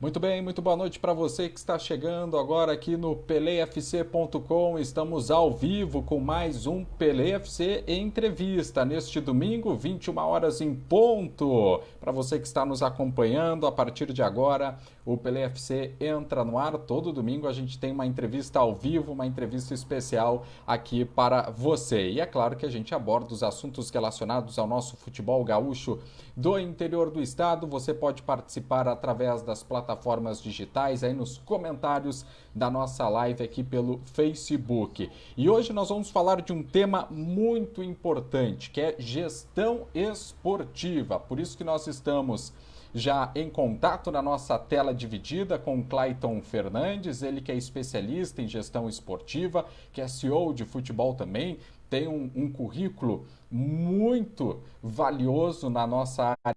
Muito bem, muito boa noite para você que está chegando agora aqui no PeleFC.com. Estamos ao vivo com mais um PeleFC Entrevista neste domingo, 21 horas em ponto. Para você que está nos acompanhando, a partir de agora, o PeleFC entra no ar. Todo domingo a gente tem uma entrevista ao vivo, uma entrevista especial aqui para você. E é claro que a gente aborda os assuntos relacionados ao nosso futebol gaúcho do interior do estado. Você pode participar através das plataformas digitais, aí nos comentários da nossa live aqui pelo Facebook. E hoje nós vamos falar de um tema muito importante, que é gestão esportiva. Por isso que nós estamos já em contato na nossa tela dividida com o Clayton Fernandes, ele que é especialista em gestão esportiva, que é CEO de futebol também, tem um currículo muito valioso na nossa área.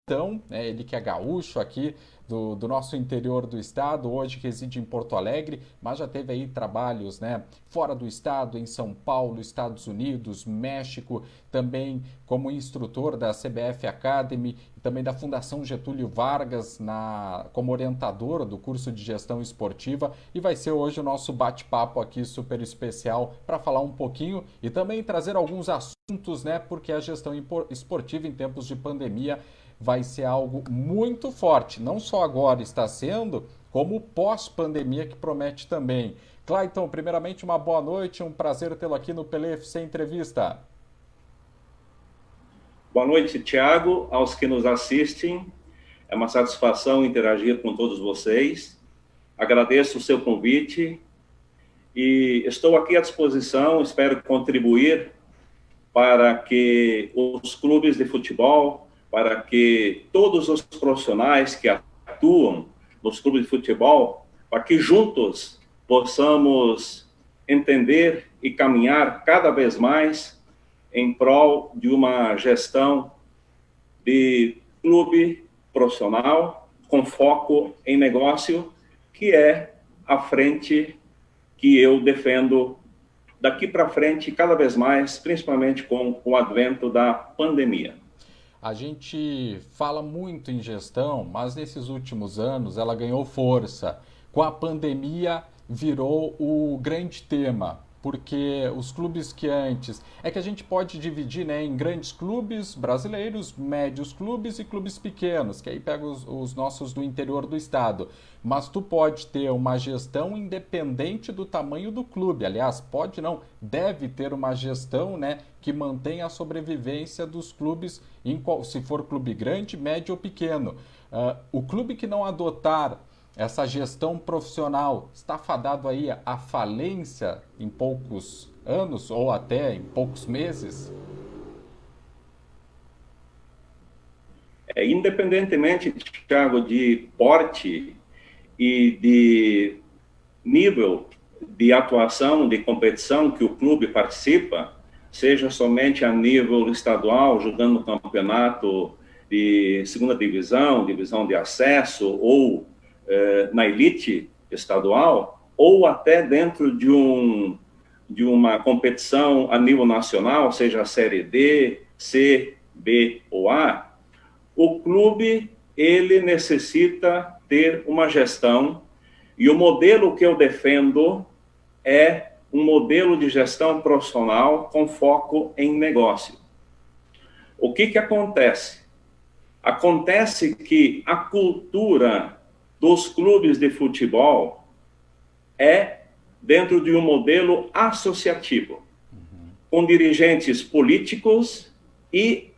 Então, ele que é gaúcho aqui do nosso interior do estado, hoje reside em Porto Alegre, mas já teve aí trabalhos, fora do estado, em São Paulo, Estados Unidos, México, também como instrutor da CBF Academy e também da Fundação Getúlio Vargas como orientador do curso de gestão esportiva, e vai ser hoje o nosso bate-papo aqui super especial para falar um pouquinho e também trazer alguns assuntos, porque a gestão esportiva em tempos de pandemia vai ser algo muito forte, não só agora está sendo, como pós-pandemia que promete também. Clayton, primeiramente uma boa noite, um prazer tê-lo aqui no PeleFC Entrevista. Boa noite, Thiago, aos que nos assistem. É uma satisfação interagir com todos vocês. Agradeço o seu convite e estou aqui à disposição, espero contribuir para que os clubes de futebol, para que todos os profissionais que atuam nos clubes de futebol, para que juntos possamos entender e caminhar cada vez mais em prol de uma gestão de clube profissional com foco em negócio, que é a frente que eu defendo daqui para frente cada vez mais, principalmente com o advento da pandemia. A gente fala muito em gestão, mas nesses últimos anos ela ganhou força. Com a pandemia virou o grande tema, porque os clubes que antes... É que a gente pode dividir em grandes clubes brasileiros, médios clubes e clubes pequenos, que aí pega os nossos do interior do estado. Mas tu pode ter uma gestão independente do tamanho do clube. Aliás, pode não, deve ter uma gestão que mantenha a sobrevivência dos clubes, se for clube grande, médio ou pequeno. O clube que não adotar essa gestão profissional está fadado aí à falência em poucos anos ou até em poucos meses? Independentemente, Thiago, de porte e de nível de atuação, de competição que o clube participa, seja somente a nível estadual, jogando no campeonato de segunda divisão, divisão de acesso, ou na elite estadual, ou até dentro de uma competição a nível nacional, seja a Série D, C, B ou A, o clube ele necessita ter uma gestão, e o modelo que eu defendo é um modelo de gestão profissional com foco em negócio. O que acontece? Acontece que a cultura dos clubes de futebol é dentro de um modelo associativo, com dirigentes políticos e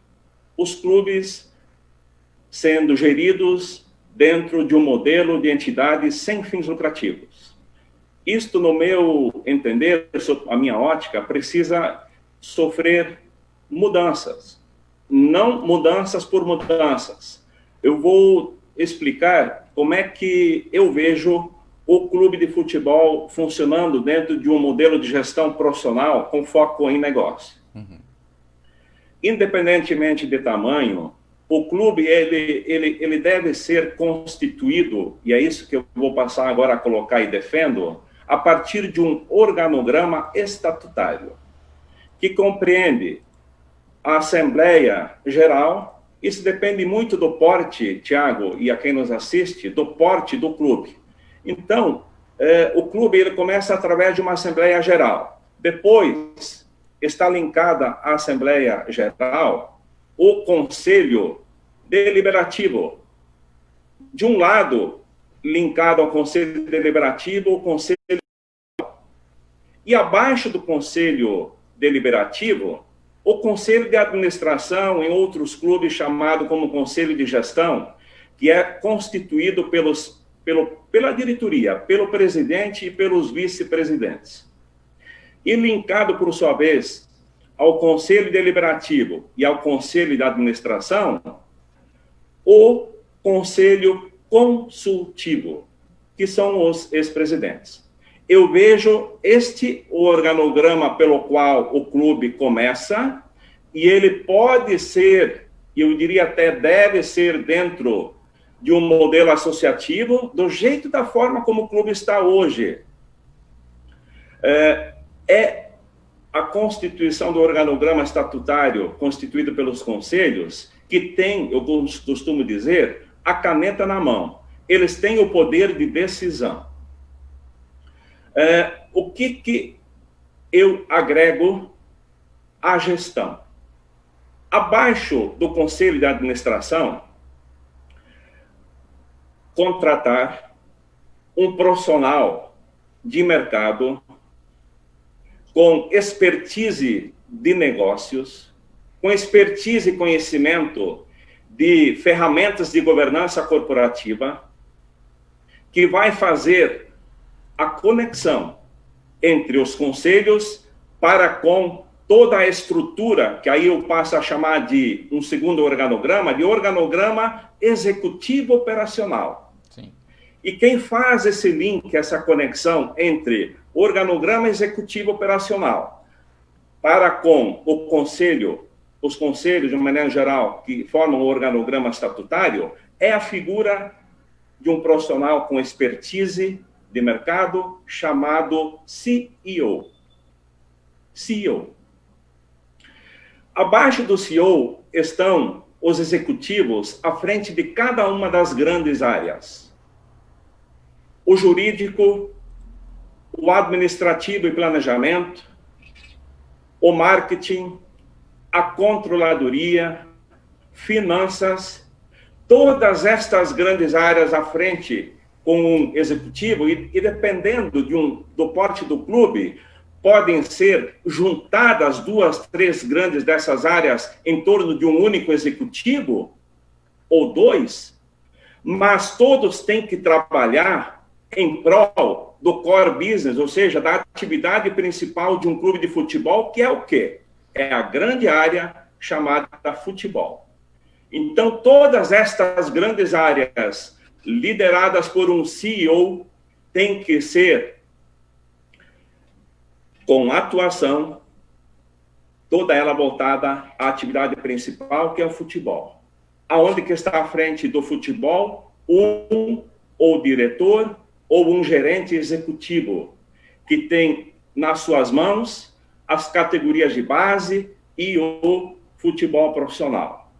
os clubes sendo geridos dentro de um modelo de entidades sem fins lucrativos. Isto, no meu entender, a minha ótica, precisa sofrer mudanças. Não mudanças por mudanças. Eu vou explicar como é que eu vejo o clube de futebol funcionando dentro de um modelo de gestão profissional com foco em negócio. Independentemente de tamanho, o clube ele deve ser constituído, e é isso que eu vou passar agora a colocar e defendo, a partir de um organograma estatutário, que compreende a Assembleia Geral, isso depende muito do porte, Tiago, e a quem nos assiste, do porte do clube. Então, o clube ele começa através de uma Assembleia Geral. Depois, está linkada à Assembleia Geral o Conselho Deliberativo. De um lado, linkado ao Conselho Deliberativo, o Conselho. E abaixo do Conselho Deliberativo, o Conselho de Administração, em outros clubes chamado como Conselho de Gestão, que é constituído pela diretoria, pelo presidente e pelos vice-presidentes. E linkado, por sua vez, ao Conselho Deliberativo e ao Conselho de Administração, o Conselho Consultivo, que são os ex-presidentes. Eu vejo este organograma pelo qual o clube começa, e ele pode ser, eu diria até deve ser dentro de um modelo associativo, do jeito da forma como o clube está hoje. É a constituição do organograma estatutário constituído pelos conselhos que tem, eu costumo dizer, a caneta na mão. Eles têm o poder de decisão. O que eu agrego à gestão? Abaixo do Conselho de Administração, contratar um profissional de mercado com expertise de negócios, com expertise e conhecimento de ferramentas de governança corporativa, que vai fazer a conexão entre os conselhos para com toda a estrutura, que aí eu passo a chamar de um segundo organograma, de organograma executivo operacional. Sim. E quem faz esse link, essa conexão entre organograma executivo operacional para com o conselho, os conselhos, de uma maneira geral, que formam o organograma estatutário, é a figura de um profissional com expertise de mercado chamado CEO. CEO. Abaixo do CEO estão os executivos à frente de cada uma das grandes áreas. O jurídico, o administrativo e planejamento, o marketing, a controladoria, finanças, todas estas grandes áreas à frente com um executivo e dependendo do porte do clube, podem ser juntadas 2, 3 grandes dessas áreas em torno de um único executivo, ou 2, mas todos têm que trabalhar em prol do core business, ou seja, da atividade principal de um clube de futebol, que é o quê? É a grande área chamada futebol. Então, todas estas grandes áreas, lideradas por um CEO, têm que ser com atuação, toda ela voltada à atividade principal, que é o futebol. Aonde que está à frente do futebol? Ou diretor, ou um gerente executivo, que tem nas suas mãos as categorias de base e o futebol profissional.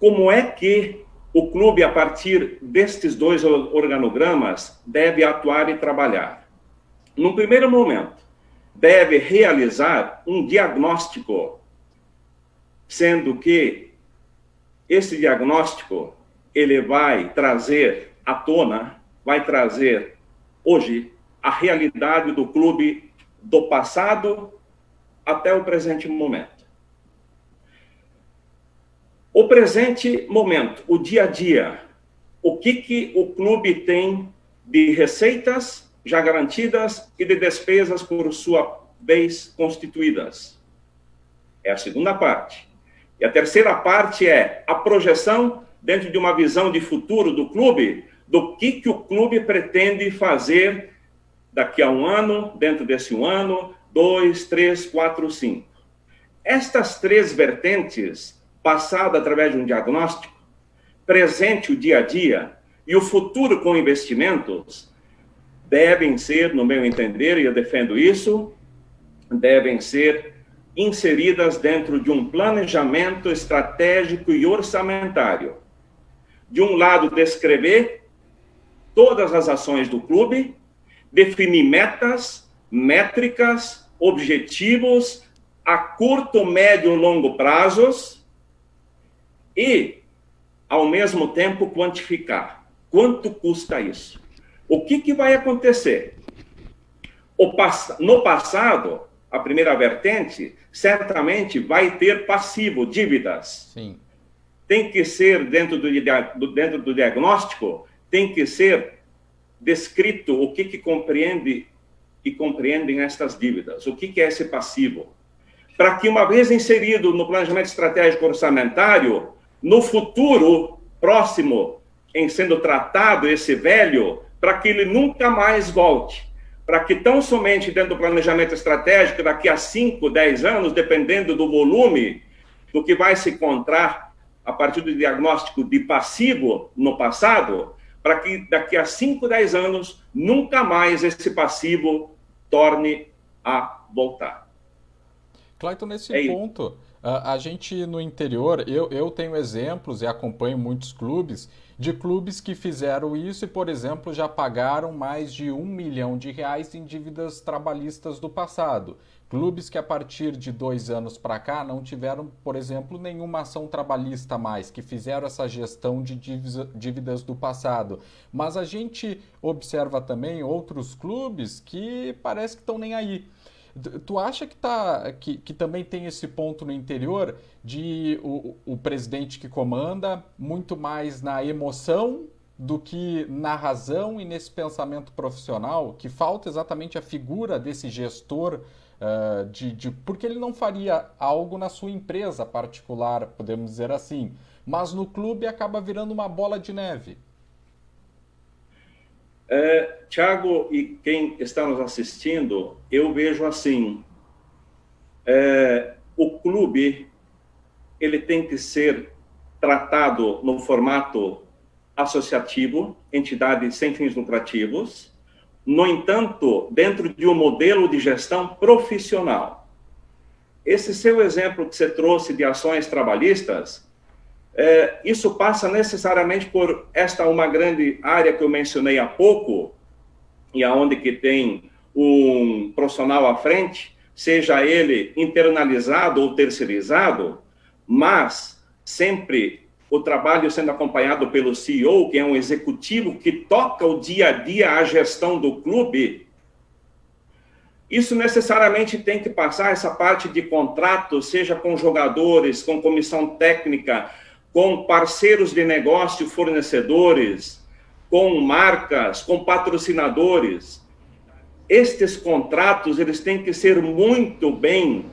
Como é que o clube, a partir destes 2 organogramas, deve atuar e trabalhar? No primeiro momento, deve realizar um diagnóstico, sendo que esse diagnóstico ele vai trazer à tona, vai trazer hoje a realidade do clube do passado até o presente momento. O presente momento, o dia a dia, o que o clube tem de receitas já garantidas e de despesas por sua vez constituídas. É a segunda parte. E a terceira parte é a projeção dentro de uma visão de futuro do clube, do que o clube pretende fazer daqui a um ano, dentro desse um ano, 2, 3, 4, 5. Estas 3 vertentes, passada através de um diagnóstico, presente o dia a dia e o futuro com investimentos, devem ser, no meu entender, e eu defendo isso, devem ser inseridas dentro de um planejamento estratégico e orçamentário. De um lado, descrever todas as ações do clube, definir metas, métricas, objetivos a curto, médio e longo prazos e, ao mesmo tempo, quantificar. Quanto custa isso? O que vai acontecer? No passado, a primeira vertente, certamente vai ter passivo, dívidas. Sim. Tem que ser, dentro do diagnóstico, tem que ser descrito o que compreende e compreendem estas dívidas, o que é esse passivo. Para que, uma vez inserido no planejamento estratégico orçamentário, no futuro próximo, em sendo tratado esse velho, para que ele nunca mais volte. Para que tão somente dentro do planejamento estratégico, daqui a 5, 10 anos, dependendo do volume do que vai se encontrar a partir do diagnóstico de passivo no passado, para que daqui a 5, 10 anos, nunca mais esse passivo torne a voltar. Clayton, nesse ponto, a gente no interior, eu tenho exemplos e acompanho muitos clubes, de clubes que fizeram isso e, por exemplo, já pagaram mais de R$1 milhão em dívidas trabalhistas do passado. Clubes que a partir de 2 anos para cá não tiveram, por exemplo, nenhuma ação trabalhista mais, que fizeram essa gestão de dívidas do passado. Mas a gente observa também outros clubes que parece que estão nem aí. Tu acha que também tem esse ponto no interior de o presidente que comanda muito mais na emoção do que na razão e nesse pensamento profissional, que falta exatamente a figura desse gestor, porque ele não faria algo na sua empresa particular, podemos dizer assim, mas no clube acaba virando uma bola de neve? Thiago e quem está nos assistindo, eu vejo assim, o clube ele tem que ser tratado no formato associativo, entidade sem fins lucrativos, no entanto, dentro de um modelo de gestão profissional. Esse seu exemplo que você trouxe de ações trabalhistas, isso passa necessariamente por uma grande área que eu mencionei há pouco, e aonde que tem um profissional à frente, seja ele internalizado ou terceirizado, mas sempre o trabalho sendo acompanhado pelo CEO, que é um executivo que toca o dia a dia a gestão do clube. Isso necessariamente tem que passar essa parte de contrato, seja com jogadores, com comissão técnica, com parceiros de negócio, fornecedores, com marcas, com patrocinadores. Estes contratos, eles têm que ser muito bem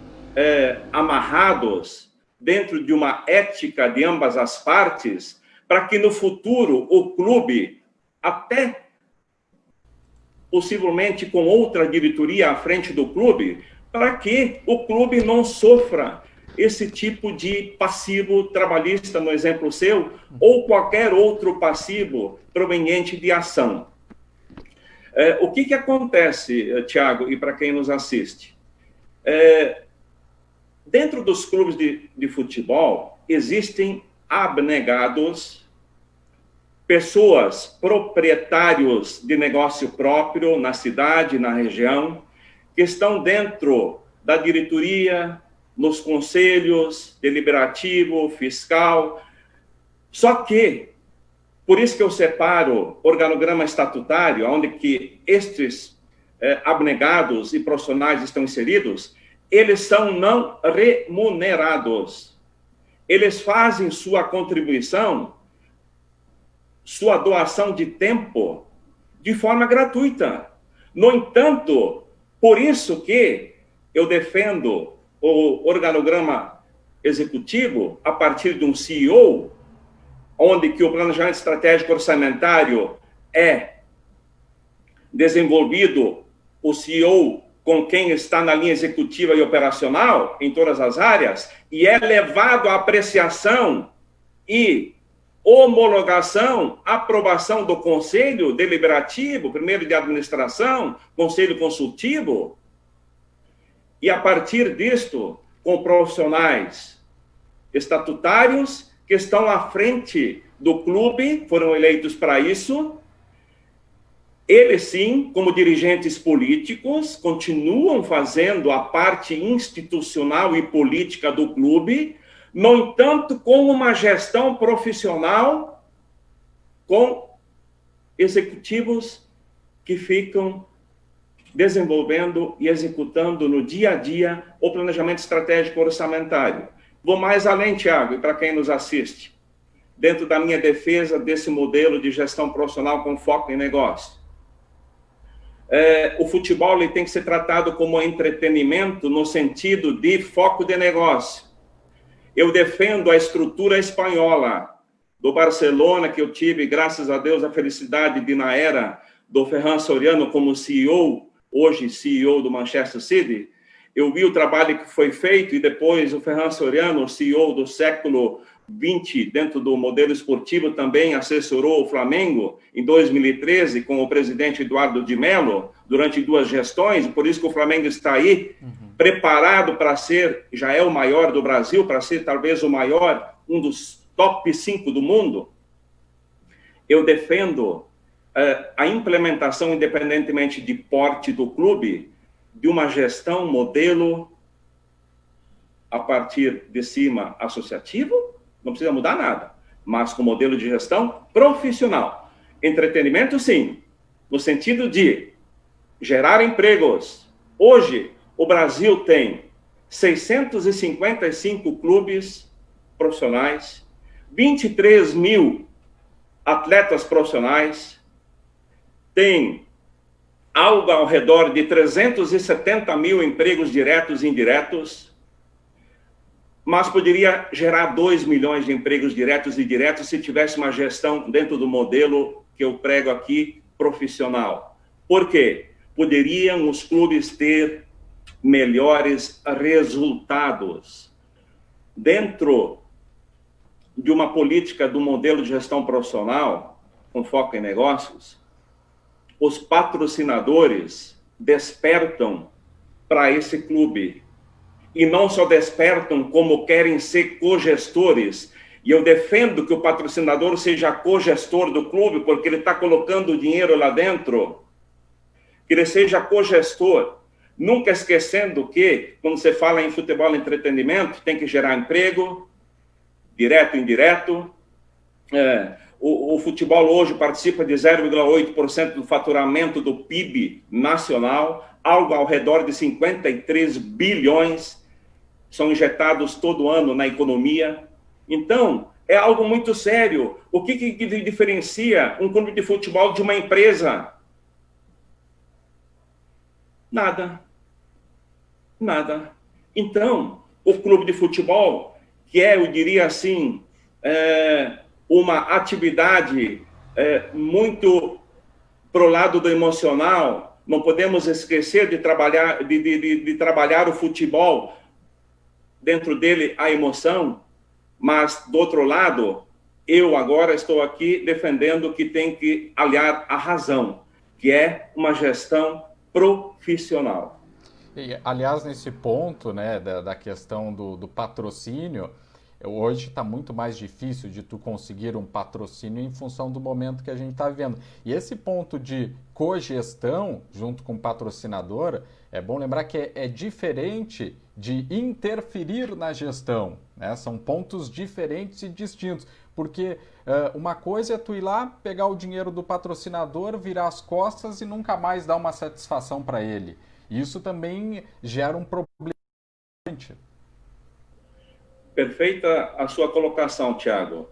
amarrados dentro de uma ética de ambas as partes, para que no futuro o clube, até possivelmente com outra diretoria à frente do clube, para que o clube não sofra esse tipo de passivo trabalhista, no exemplo seu, ou qualquer outro passivo proveniente de ação. O que acontece, Thiago, e para quem nos assiste? Dentro dos clubes de futebol, existem abnegados, pessoas, proprietários de negócio próprio na cidade, na região, que estão dentro da diretoria, nos conselhos deliberativo, fiscal. Só que, por isso que eu separo organograma estatutário, onde que estes abnegados e profissionais estão inseridos, eles são não remunerados. Eles fazem sua contribuição, sua doação de tempo, de forma gratuita. No entanto, por isso que eu defendo o organograma executivo a partir de um CEO, onde que o planejamento estratégico orçamentário é desenvolvido, o CEO com quem está na linha executiva e operacional, em todas as áreas, e é levado à apreciação e homologação, aprovação do Conselho Deliberativo, primeiro de administração, Conselho Consultivo, e a partir disto, com profissionais estatutários que estão à frente do clube, foram eleitos para isso. Eles, sim, como dirigentes políticos, continuam fazendo a parte institucional e política do clube, no entanto, com uma gestão profissional, com executivos que ficam desenvolvendo e executando no dia a dia o planejamento estratégico orçamentário. Vou mais além, Tiago, e para quem nos assiste, dentro da minha defesa desse modelo de gestão profissional com foco em negócio. O futebol ele tem que ser tratado como entretenimento no sentido de foco de negócio. Eu defendo a estrutura espanhola do Barcelona, que eu tive, graças a Deus, a felicidade de, na era do Ferran Soriano como CEO, hoje CEO do Manchester City, eu vi o trabalho que foi feito e depois o Ferran Soriano, CEO do século XX, dentro do modelo esportivo, também assessorou o Flamengo em 2013 com o presidente Eduardo de Mello, durante 2 gestões, por isso que o Flamengo está aí, preparado para ser, já é o maior do Brasil, para ser talvez o maior, um dos top 5 do mundo. Eu defendo a implementação, independentemente de porte do clube, de uma gestão modelo a partir de cima associativo, não precisa mudar nada, mas com modelo de gestão profissional. Entretenimento, sim, no sentido de gerar empregos. Hoje, o Brasil tem 655 clubes profissionais, 23 mil atletas profissionais, tem algo ao redor de 370 mil empregos diretos e indiretos, mas poderia gerar 2 milhões de empregos diretos e indiretos se tivesse uma gestão dentro do modelo que eu prego aqui, profissional. Por quê? Poderiam os clubes ter melhores resultados. Dentro de uma política do modelo de gestão profissional, com foco em negócios, os patrocinadores despertam para esse clube. E não só despertam, como querem ser cogestores. E eu defendo que o patrocinador seja cogestor do clube, porque ele está colocando o dinheiro lá dentro. Que ele seja cogestor. Nunca esquecendo que, quando você fala em futebol e entretenimento, tem que gerar emprego, direto e indireto. O futebol hoje participa de 0,8% do faturamento do PIB nacional, algo ao redor de 53 bilhões são injetados todo ano na economia. Então, é algo muito sério. O que diferencia um clube de futebol de uma empresa? Nada. Nada. Então, o clube de futebol, que é, eu diria assim, uma atividade muito para o lado do emocional, não podemos esquecer de trabalhar o futebol, dentro dele a emoção, mas do outro lado, eu agora estou aqui defendendo que tem que aliar a razão, que é uma gestão profissional. E, aliás, nesse ponto, né, da questão do patrocínio, hoje está muito mais difícil de tu conseguir um patrocínio em função do momento que a gente está vivendo. E esse ponto de cogestão junto com o patrocinador, é bom lembrar que é diferente de interferir na gestão, né? São pontos diferentes e distintos, porque uma coisa é tu ir lá, pegar o dinheiro do patrocinador, virar as costas e nunca mais dar uma satisfação para ele. Isso também gera um problema. Perfeita a sua colocação, Thiago.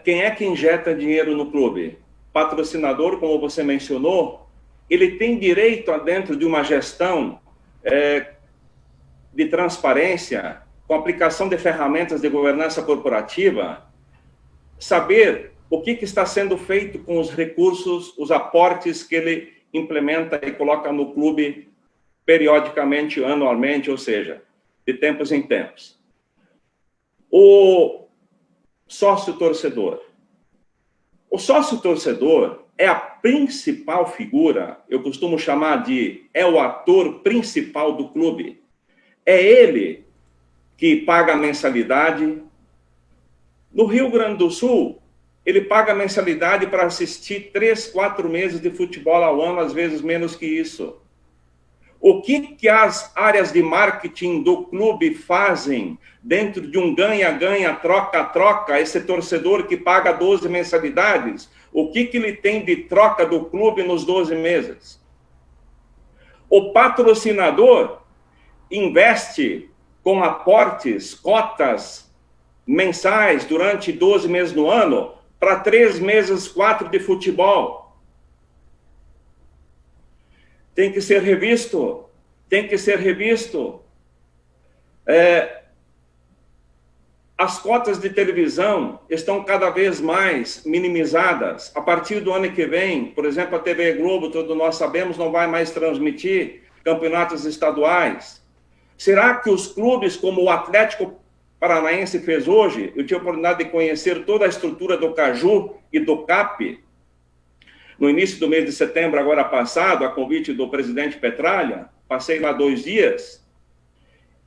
Quem é que injeta dinheiro no clube? Patrocinador, como você mencionou, ele tem direito, dentro de uma gestão de transparência, com aplicação de ferramentas de governança corporativa, saber o que está sendo feito com os recursos, os aportes que ele implementa e coloca no clube periodicamente, anualmente, ou seja, de tempos em tempos. O sócio-torcedor. O sócio-torcedor é a principal figura, eu costumo chamar de, é o ator principal do clube. é ele que paga a mensalidade. No Rio Grande do Sul, ele paga a mensalidade para assistir 3, 4 meses de futebol ao ano, às vezes menos que isso. O que as áreas de marketing do clube fazem dentro de um ganha-ganha, troca-troca, esse torcedor que paga 12 mensalidades, o que ele tem de troca do clube nos 12 meses? O patrocinador investe com aportes, cotas mensais durante 12 meses no ano, para 3 meses, 4 de futebol. Tem que ser revisto, tem que ser revisto. As cotas de televisão estão cada vez mais minimizadas. A partir do ano que vem, por exemplo, a TV Globo, todos nós sabemos, não vai mais transmitir campeonatos estaduais. Será que os clubes, como o Atlético Paranaense fez hoje, eu tive a oportunidade de conhecer toda a estrutura do Caju e do CAP, no início do mês de setembro, agora passado, a convite do presidente Petralha, passei lá 2 dias,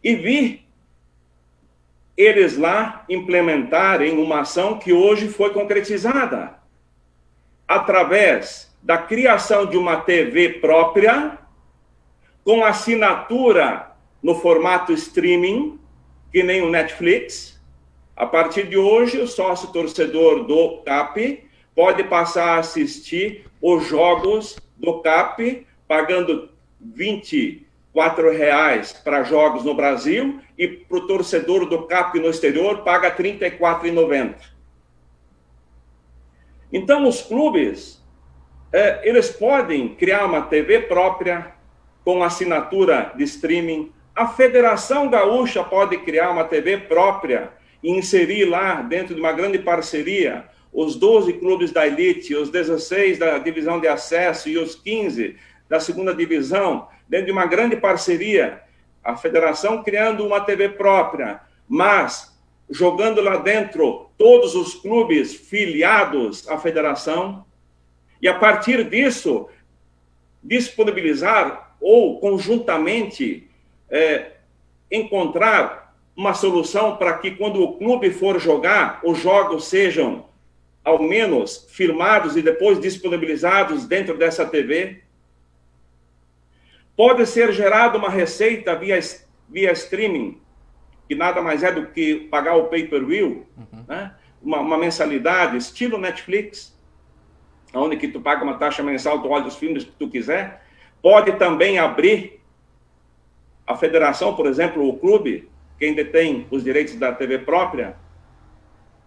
e vi eles lá implementarem uma ação que hoje foi concretizada, através da criação de uma TV própria, com assinatura no formato streaming, que nem o Netflix. A partir de hoje, o sócio torcedor do CAP pode passar a assistir os jogos do CAP, pagando R$ 24,00 para jogos no Brasil, e para o torcedor do CAP no exterior paga R$ 34,90. Então, os clubes, eles podem criar uma TV própria, com assinatura de streaming. A Federação Gaúcha pode criar uma TV própria e inserir lá, dentro de uma grande parceria, os 12 clubes da elite, os 16 da divisão de acesso e os 15 da segunda divisão, dentro de uma grande parceria, a federação criando uma TV própria, mas jogando lá dentro todos os clubes filiados à federação, e a partir disso, disponibilizar ou conjuntamente encontrar uma solução para que, quando o clube for jogar, os jogos sejam, ao menos, filmados e depois disponibilizados dentro dessa TV. Pode ser gerada uma receita via streaming, que nada mais é do que pagar o pay-per-view, né? Uma mensalidade, estilo Netflix, onde que tu paga uma taxa mensal, tu olha os filmes que tu quiser. Pode também abrir a federação, por exemplo, o clube, quem detém os direitos da TV própria,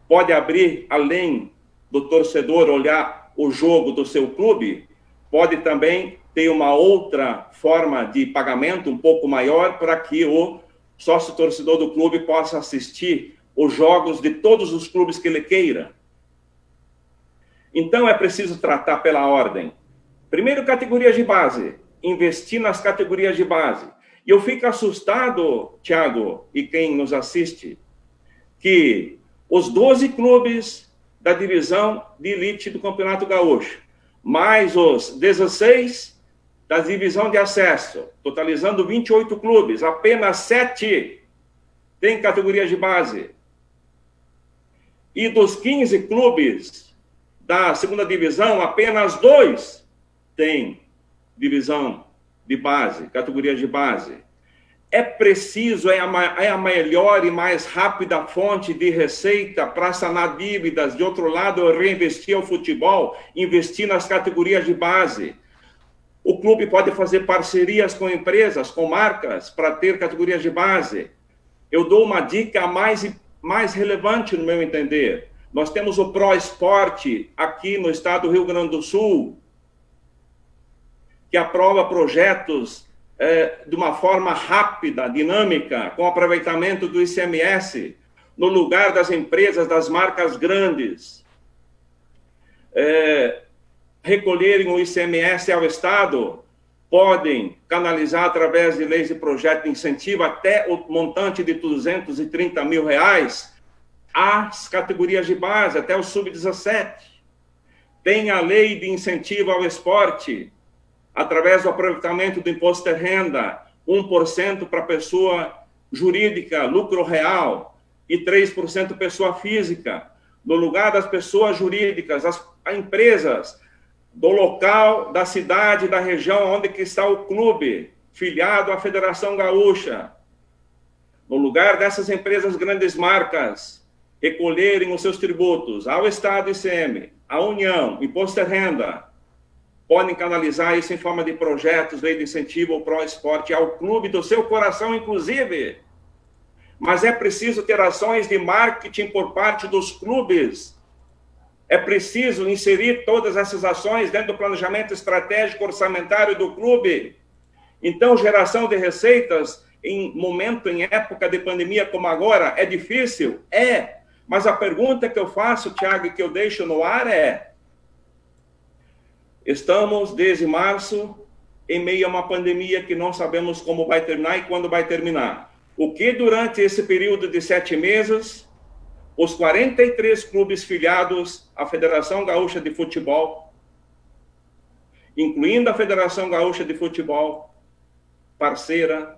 pode abrir, além do torcedor olhar o jogo do seu clube, pode também ter uma outra forma de pagamento um pouco maior para que o sócio-torcedor do clube possa assistir os jogos de todos os clubes que ele queira. Então, é preciso tratar pela ordem. Primeiro, categorias de base. Investir nas categorias de base. E eu fico assustado, Thiago, e quem nos assiste, que os 12 clubes da divisão de elite do Campeonato Gaúcho, mais os 16 da divisão de acesso, totalizando 28 clubes, apenas 7 têm categorias de base. E dos 15 clubes da segunda divisão, apenas 2 têm divisão de base, categorias de base. É preciso, é a melhor e mais rápida fonte de receita para sanar dívidas. De outro lado, reinvestir ao futebol, investir nas categorias de base. O clube pode fazer parcerias com empresas, com marcas, para ter categorias de base. Eu dou uma dica mais relevante, no meu entender. Nós temos o Pro Esporte aqui no estado do Rio Grande do Sul, que aprova projetos de uma forma rápida, dinâmica, com aproveitamento do ICMS, no lugar das empresas, das marcas grandes, recolherem o ICMS ao Estado, podem canalizar através de leis de projeto de incentivo até o montante de R$230 mil às categorias de base, até o sub-17. Tem a lei de incentivo ao esporte, através do aproveitamento do imposto de renda, 1% para pessoa jurídica, lucro real, e 3% pessoa física. No lugar das pessoas jurídicas, as empresas do local, da cidade, da região onde que está o clube, filiado à Federação Gaúcha. No lugar dessas empresas grandes marcas recolherem os seus tributos ao Estado ICM, à União, Imposto de Renda, podem canalizar isso em forma de projetos, lei de incentivo ao pró-esporte, ao clube do seu coração, inclusive. Mas é preciso ter ações de marketing por parte dos clubes. É preciso inserir todas essas ações dentro do planejamento estratégico orçamentário do clube. Então, geração de receitas em época de pandemia como agora, é difícil? É. Mas a pergunta que eu faço, Thiago, e que eu deixo no ar é: estamos desde março em meio a uma pandemia que não sabemos como vai terminar e quando vai terminar. O que durante esse período de 7 meses, os 43 clubes filiados à Federação Gaúcha de Futebol, incluindo a Federação Gaúcha de Futebol, parceira,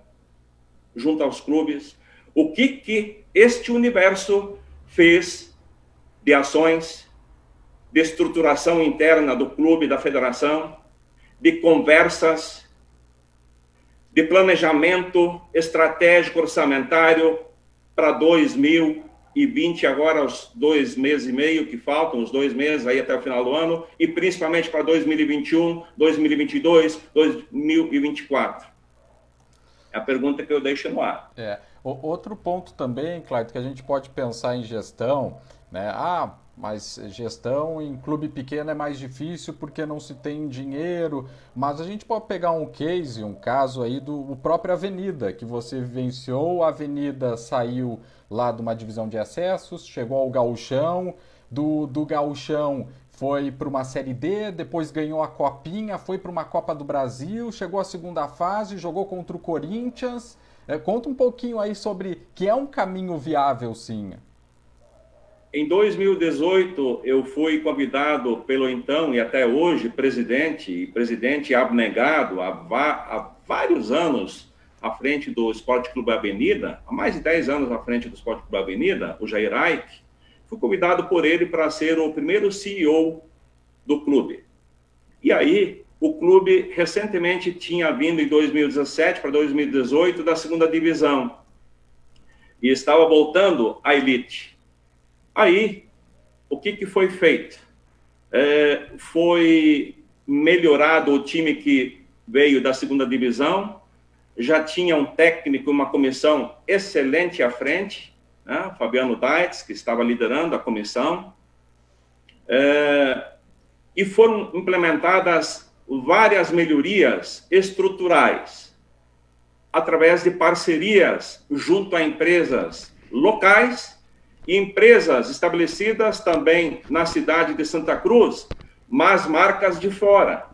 junto aos clubes, o que este universo fez de ações, de estruturação interna do clube, da federação, de conversas, de planejamento estratégico orçamentário para 2020, agora os 2 meses e meio que faltam, os 2 meses aí até o final do ano, e principalmente para 2021, 2022, 2024. É a pergunta que eu deixo no ar. Outro ponto também, Clayton, que a gente pode pensar em gestão, né? Mas gestão em clube pequeno é mais difícil porque não se tem dinheiro, mas a gente pode pegar um case, um caso aí do próprio Avenida, que você vivenciou. A Avenida saiu lá de uma divisão de acessos, chegou ao Gauchão, do Gauchão foi para uma Série D, depois ganhou a Copinha, foi para uma Copa do Brasil, chegou à segunda fase, jogou contra o Corinthians. Conta um pouquinho aí sobre que é um caminho viável, sim. Em 2018, eu fui convidado pelo então e até hoje presidente abnegado há vários anos à frente do Esporte Clube Avenida, há mais de 10 anos à frente do Esporte Clube Avenida, o Jair Aik. Fui convidado por ele para ser o primeiro CEO do clube. E aí, o clube recentemente tinha vindo em 2017 para 2018 da segunda divisão e estava voltando à elite. Aí, o que foi feito? Foi melhorado o time que veio da segunda divisão, já tinha um técnico, uma comissão excelente à frente, né? Fabiano Daitz, que estava liderando a comissão, e foram implementadas várias melhorias estruturais, através de parcerias junto a empresas locais e empresas estabelecidas também na cidade de Santa Cruz, mas marcas de fora.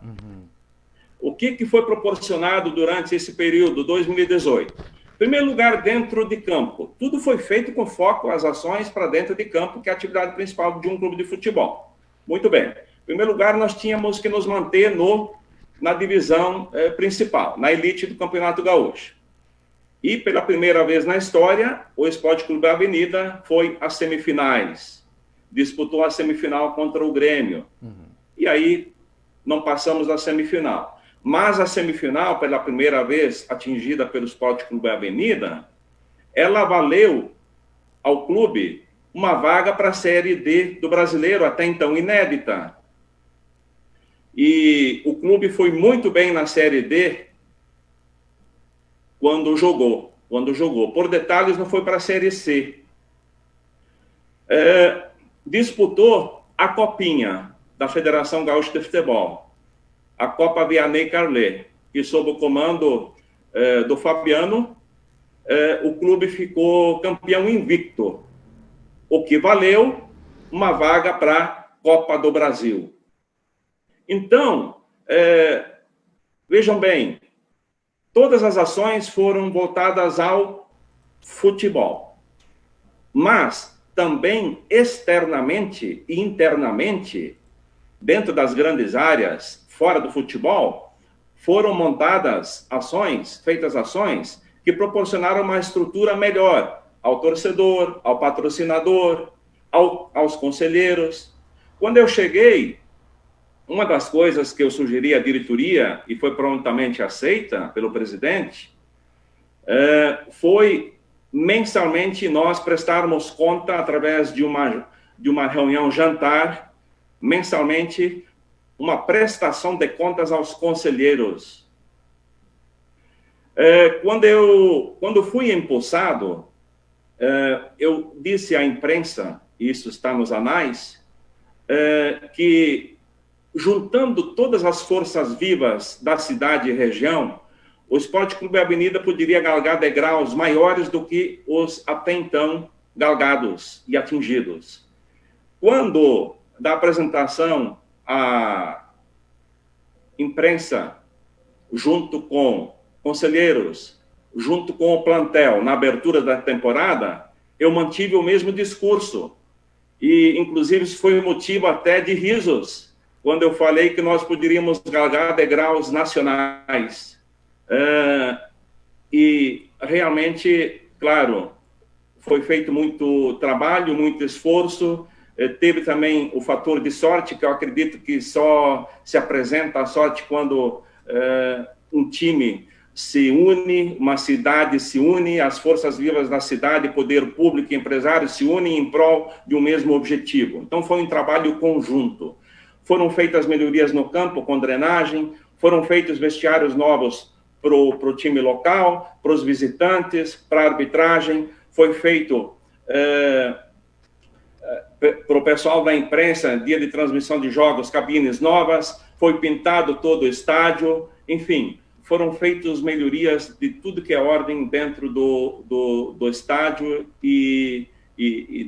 O que foi proporcionado durante esse período, 2018? Em primeiro lugar, dentro de campo. Tudo foi feito com foco às ações para dentro de campo, que é a atividade principal de um clube de futebol. Muito bem. Em primeiro lugar, nós tínhamos que nos manter na divisão principal, na elite do Campeonato Gaúcho. E, pela primeira vez na história, o Esporte Clube Avenida foi às semifinais. Disputou a semifinal contra o Grêmio. E aí, não passamos da semifinal. Mas a semifinal, pela primeira vez atingida pelo Esporte Clube Avenida, ela valeu ao clube uma vaga para a Série D do Brasileiro, até então inédita. E o clube foi muito bem na Série D quando jogou. Por detalhes, não foi para a Série C. Disputou a Copinha da Federação Gaúcha de Futebol, a Copa Vianney Carlet, que sob o comando do Fabiano, o clube ficou campeão invicto, o que valeu uma vaga para a Copa do Brasil. Então, vejam bem, todas as ações foram voltadas ao futebol, mas também externamente e internamente, dentro das grandes áreas, fora do futebol, foram montadas ações, feitas ações, que proporcionaram uma estrutura melhor ao torcedor, ao patrocinador, aos conselheiros. Quando eu cheguei, uma das coisas que eu sugeri à diretoria, e foi prontamente aceita pelo presidente, foi mensalmente nós prestarmos conta, através de uma reunião jantar, mensalmente, uma prestação de contas aos conselheiros. Quando fui empossado, eu disse à imprensa, e isso está nos anais, que, juntando todas as forças vivas da cidade e região, o Esporte Clube Avenida poderia galgar degraus maiores do que os até então galgados e atingidos. Quando, da apresentação à imprensa, junto com conselheiros, junto com o plantel, na abertura da temporada, eu mantive o mesmo discurso. E, inclusive, isso foi motivo até de risos, quando eu falei que nós poderíamos galgar degraus nacionais. E, realmente, claro, foi feito muito trabalho, muito esforço. Teve também o fator de sorte, que eu acredito que só se apresenta a sorte quando um time se une, uma cidade se une, as forças vivas da cidade, poder público e empresários se unem em prol de um mesmo objetivo. Então, foi um trabalho conjunto. Foram feitas melhorias no campo, com drenagem, foram feitos vestiários novos para o time local, para os visitantes, para a arbitragem, foi feito para o pessoal da imprensa, dia de transmissão de jogos, cabines novas, foi pintado todo o estádio, enfim, foram feitas melhorias de tudo que é ordem dentro do estádio e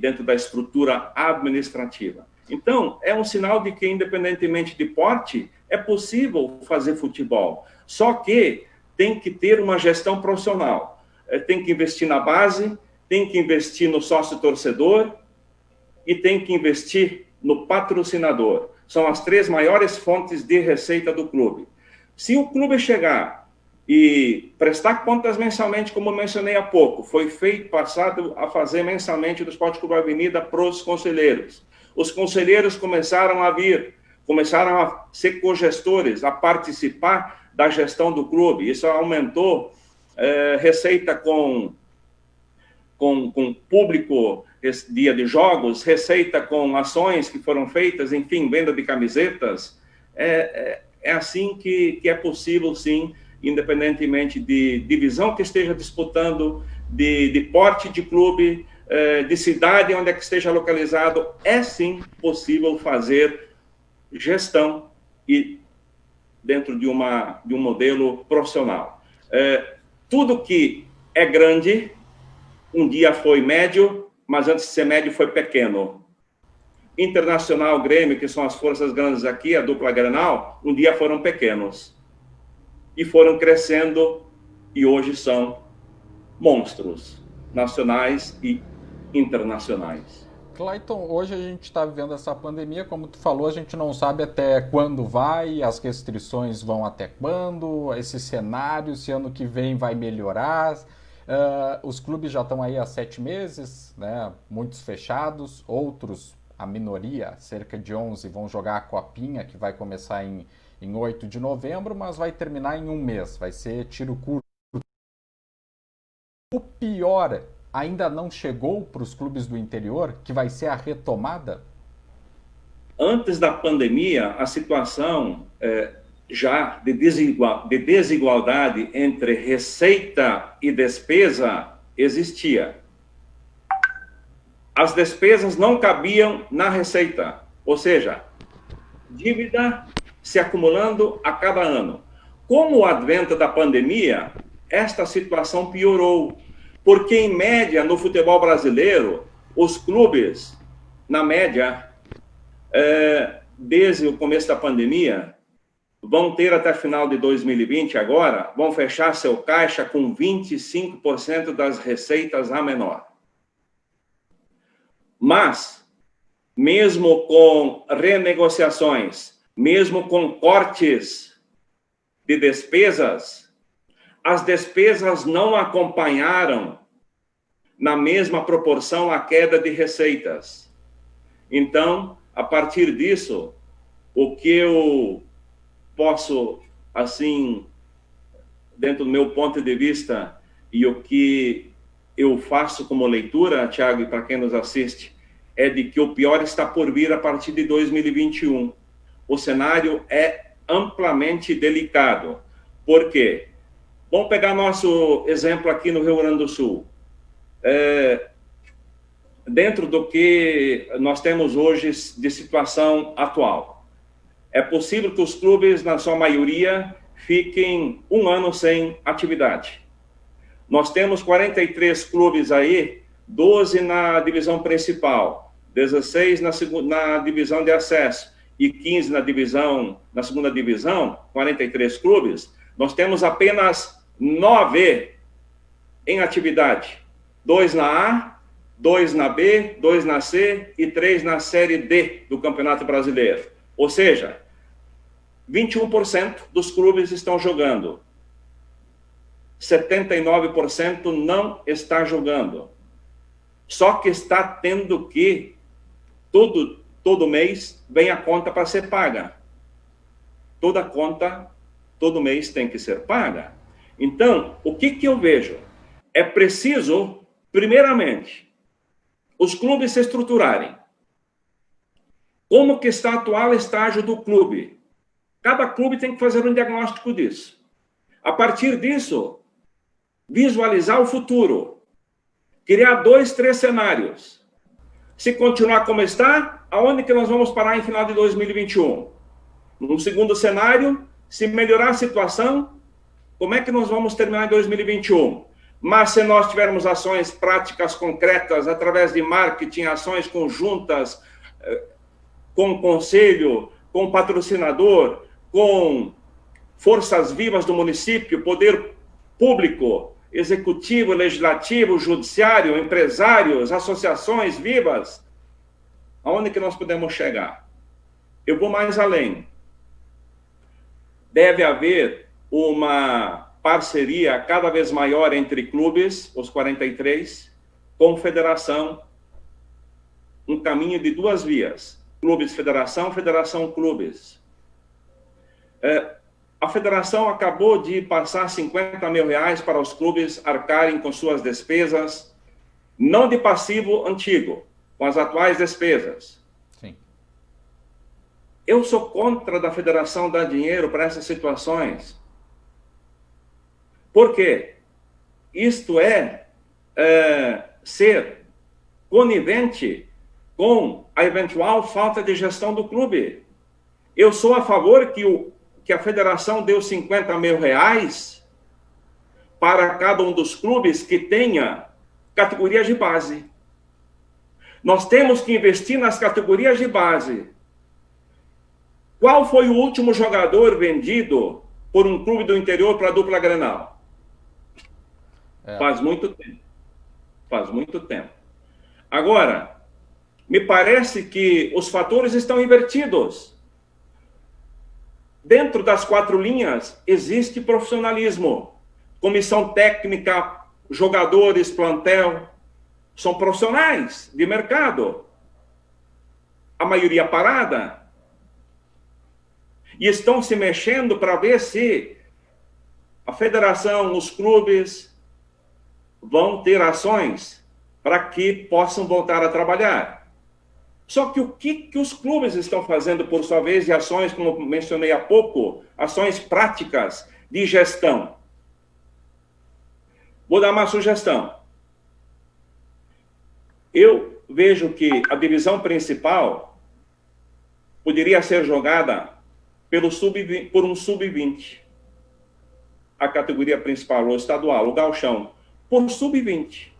dentro da estrutura administrativa. Então, é um sinal de que, independentemente de porte, é possível fazer futebol, só que tem que ter uma gestão profissional, tem que investir na base, tem que investir no sócio-torcedor e tem que investir no patrocinador. São as 3 maiores fontes de receita do clube. Se o clube chegar e prestar contas mensalmente, como eu mencionei há pouco, foi passado a fazer mensalmente do Esporte Clube Avenida para os conselheiros. Os conselheiros começaram a vir, começaram a ser cogestores, a participar da gestão do clube. Isso aumentou receita com público, dia de jogos, receita com ações que foram feitas, enfim, venda de camisetas. É assim que é possível, sim, independentemente de divisão que esteja disputando, de porte de clube, de cidade onde é que esteja localizado, é sim possível fazer gestão e dentro de um modelo profissional. Tudo que é grande, um dia foi médio, mas antes de ser médio foi pequeno. Internacional, Grêmio, que são as forças grandes aqui, a dupla Grenal, um dia foram pequenos. E foram crescendo e hoje são monstros nacionais e internacionais. Clayton, hoje a gente está vivendo essa pandemia, como tu falou, a gente não sabe até quando vai, as restrições vão até quando, esse cenário, se ano que vem vai melhorar. Os clubes já estão aí há 7 meses, né? Muitos fechados, outros, a minoria, cerca de 11, vão jogar a Copinha, que vai começar em 8 de novembro, mas vai terminar em 1 mês, vai ser tiro curto. O pior ainda não chegou para os clubes do interior, que vai ser a retomada? Antes da pandemia, a situação já de desigualdade entre receita e despesa existia. As despesas não cabiam na receita, ou seja, dívida se acumulando a cada ano. Com o advento da pandemia, esta situação piorou, porque, em média, no futebol brasileiro, os clubes, na média, desde o começo da pandemia, vão ter até final de 2020 agora, vão fechar seu caixa com 25% das receitas a menor. Mas, mesmo com renegociações, mesmo com cortes de despesas, as despesas não acompanharam na mesma proporção a queda de receitas. Então, a partir disso, o que eu posso, assim, dentro do meu ponto de vista, e o que eu faço como leitura, Thiago, e para quem nos assiste, é de que o pior está por vir a partir de 2021. O cenário é amplamente delicado. Por quê? Vamos pegar nosso exemplo aqui no Rio Grande do Sul. Dentro do que nós temos hoje de situação atual, é possível que os clubes, na sua maioria, fiquem um ano sem atividade. Nós temos 43 clubes aí, 12 na divisão principal, 16 na divisão de acesso e 15 na segunda divisão, 43 clubes. Nós temos apenas 9 em atividade. 2 na A, 2 na B, 2 na C e 3 na Série D do Campeonato Brasileiro. Ou seja, 21% dos clubes estão jogando. 79% não está jogando. Só que está tendo que, todo mês, vem a conta para ser paga. Toda conta, todo mês tem que ser paga. Então, o que eu vejo? É preciso, primeiramente, os clubes se estruturarem. Como que está o atual estágio do clube? Cada clube tem que fazer um diagnóstico disso. A partir disso, visualizar o futuro. Criar 2, 3 cenários. Se continuar como está, aonde que nós vamos parar em final de 2021? No segundo cenário, se melhorar a situação, como é que nós vamos terminar em 2021? Mas se nós tivermos ações práticas concretas, através de marketing, ações conjuntas, com o conselho, com o patrocinador, com forças vivas do município, poder público, executivo, legislativo, judiciário, empresários, associações vivas, aonde que nós podemos chegar? Eu vou mais além. Deve haver uma parceria cada vez maior entre clubes, os 43, com federação, um caminho de 2 vias. Clubes, federação, federação, clubes. A federação acabou de passar R$50 mil para os clubes arcarem com suas despesas, não de passivo antigo, com as atuais despesas. Sim. Eu sou contra da federação dar dinheiro para essas situações. Por quê? Isto é ser conivente com a eventual falta de gestão do clube. Eu sou a favor que a federação deu R$50 mil para cada um dos clubes que tenha categorias de base. Nós temos que investir nas categorias de base. Qual foi o último jogador vendido por um clube do interior para a dupla Grenal? Faz muito tempo. Faz muito tempo. Agora, me parece que os fatores estão invertidos. Dentro das 4 linhas, existe profissionalismo. Comissão técnica, jogadores, plantel, são profissionais de mercado. A maioria parada. E estão se mexendo para ver se a federação, os clubes, vão ter ações para que possam voltar a trabalhar. Só que o que os clubes estão fazendo, por sua vez, de ações, como mencionei há pouco, ações práticas de gestão? Vou dar uma sugestão. Eu vejo que a divisão principal poderia ser jogada por um sub-20. A categoria principal, o estadual, o gauchão, por sub-20.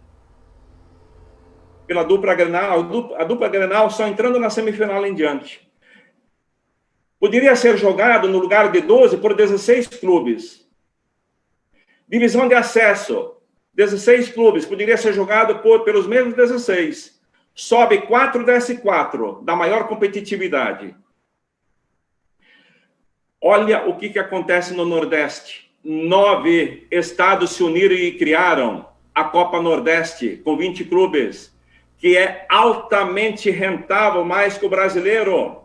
Pela dupla Grenal, a dupla Grenal só entrando na semifinal em diante. Poderia ser jogado no lugar de 12 por 16 clubes. Divisão de acesso, 16 clubes, poderia ser jogado pelos mesmos 16. Sobe 4, desce 4, da maior competitividade. Olha o que acontece no Nordeste. 9 estados se uniram e criaram a Copa Nordeste, com 20 clubes, que é altamente rentável, mais que o brasileiro.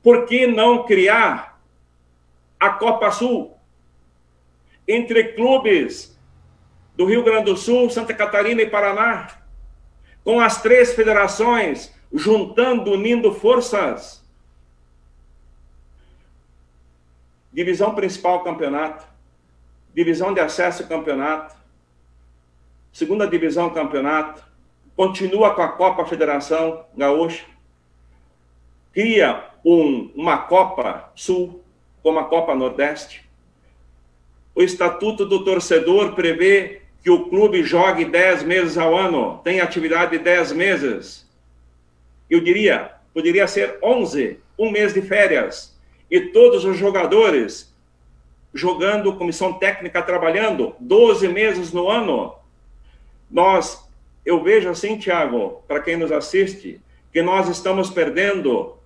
Por que não criar a Copa Sul? Entre clubes do Rio Grande do Sul, Santa Catarina e Paraná, com as 3 federações, juntando, unindo forças. Divisão principal campeonato, divisão de acesso campeonato, segunda divisão campeonato, continua com a Copa Federação Gaúcha, cria uma Copa Sul, como a Copa Nordeste. O Estatuto do Torcedor prevê que o clube jogue 10 meses ao ano, tem atividade de 10 meses. Eu diria, poderia ser 11, um mês de férias, e todos os jogadores jogando, comissão técnica trabalhando, 12 meses no ano. Eu vejo assim, Thiago, para quem nos assiste, que nós estamos perdendo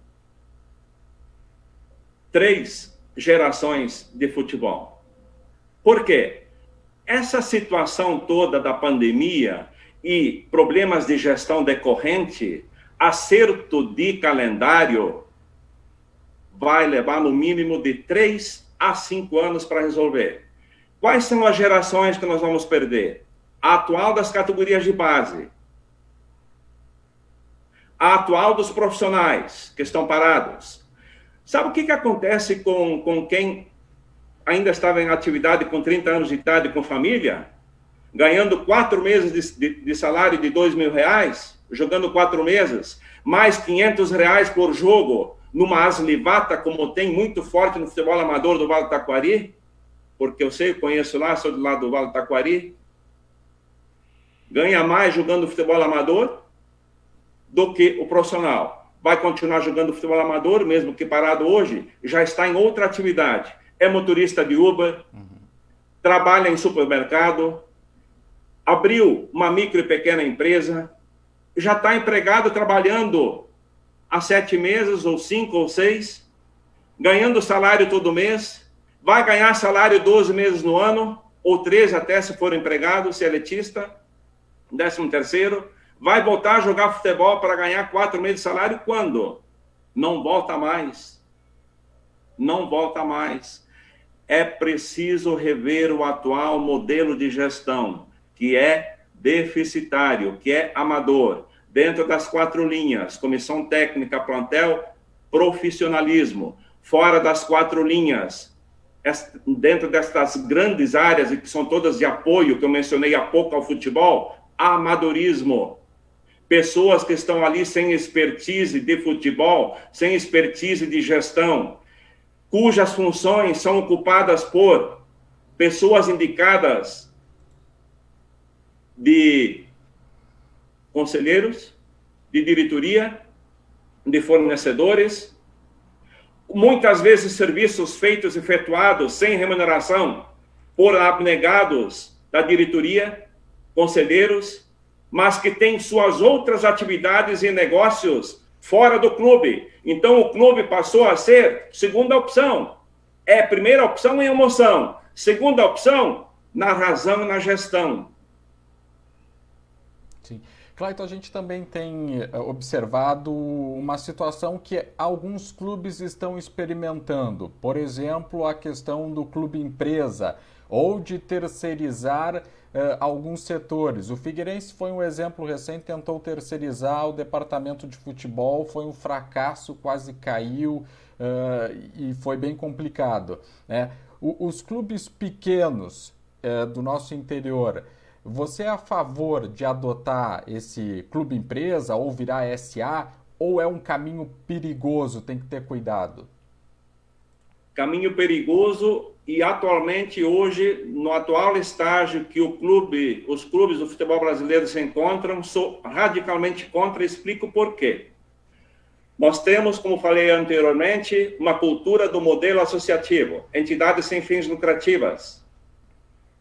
3 gerações de futebol. Por quê? Essa situação toda da pandemia e problemas de gestão decorrente, acerto de calendário vai levar no mínimo de 3 a 5 anos para resolver. Quais são as gerações que nós vamos perder? A atual das categorias de base, a atual dos profissionais que estão parados. Sabe o que acontece com quem ainda estava em atividade com 30 anos de idade com família, ganhando 4 meses de salário de R$2.000, jogando 4 meses, mais R$500 por jogo, numa aslivata, como tem muito forte no futebol amador do Vale do Taquari, porque eu conheço lá, sou do lado do Vale do Taquari, ganha mais jogando futebol amador do que o profissional. Vai continuar jogando futebol amador, mesmo que parado hoje, já está em outra atividade. É motorista de Uber, trabalha em supermercado, abriu uma micro e pequena empresa, já está empregado trabalhando há 7 meses, ou 5 ou 6, ganhando salário todo mês, vai ganhar salário 12 meses no ano, ou 13 até se for empregado, se é letista, 13º, vai voltar a jogar futebol para ganhar 4 meses de salário quando? Não volta mais. Não volta mais. É preciso rever o atual modelo de gestão, que é deficitário, que é amador, dentro das 4 linhas, comissão técnica, plantel, profissionalismo, fora das 4 linhas, dentro destas grandes áreas, e que são todas de apoio, que eu mencionei há pouco ao futebol, amadorismo. Pessoas que estão ali sem expertise de futebol, sem expertise de gestão, cujas funções são ocupadas por pessoas indicadas de conselheiros, de diretoria, de fornecedores, muitas vezes serviços feitos, efetuados sem remuneração por abnegados da diretoria, conselheiros, mas que têm suas outras atividades e negócios fora do clube. Então, o clube passou a ser segunda opção. É primeira opção em emoção, segunda opção na razão e na gestão. Sim. Clayton, a gente também tem observado uma situação que alguns clubes estão experimentando. Por exemplo, a questão do clube empresa ou de terceirizar alguns setores. O Figueirense foi um exemplo recente, tentou terceirizar o departamento de futebol, foi um fracasso, quase caiu e foi bem complicado, né? Os clubes pequenos do nosso interior, você é a favor de adotar esse clube empresa ou virar SA, ou é um caminho perigoso, tem que ter cuidado? Caminho perigoso, e atualmente, hoje, no atual estágio que os clubes do futebol brasileiro se encontram, sou radicalmente contra e explico por quê. Nós temos, como falei anteriormente, uma cultura do modelo associativo, entidades sem fins lucrativas,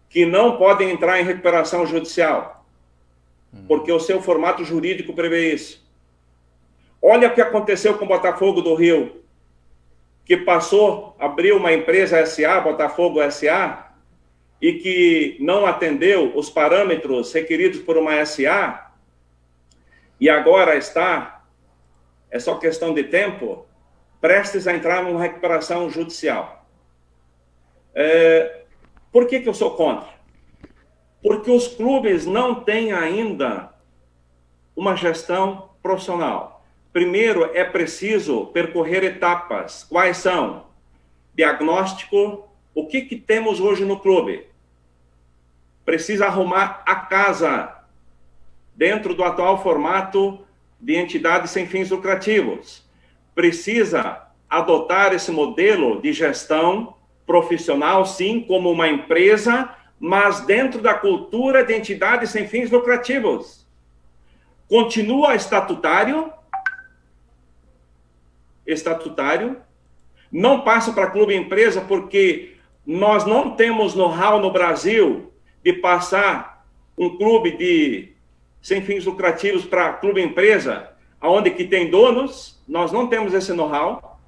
que não podem entrar em recuperação judicial, porque o seu formato jurídico prevê isso. Olha o que aconteceu com o Botafogo do Rio. que passou, abriu uma empresa SA, Botafogo SA, e que não atendeu os parâmetros requeridos por uma SA, e agora está, é só questão de tempo, prestes a entrar numa recuperação judicial. Por que eu sou contra? Porque os clubes não têm ainda uma gestão profissional. Primeiro, é preciso percorrer etapas. Quais são? Diagnóstico. O que temos hoje no clube? Precisa arrumar a casa dentro do atual formato de entidades sem fins lucrativos. Precisa adotar esse modelo de gestão profissional, sim, como uma empresa, mas dentro da cultura de entidades sem fins lucrativos. Continua estatutário, não passa para clube e empresa, porque nós não temos know-how no Brasil de passar um clube sem fins lucrativos para clube e empresa, onde que tem donos, nós não temos esse know-how.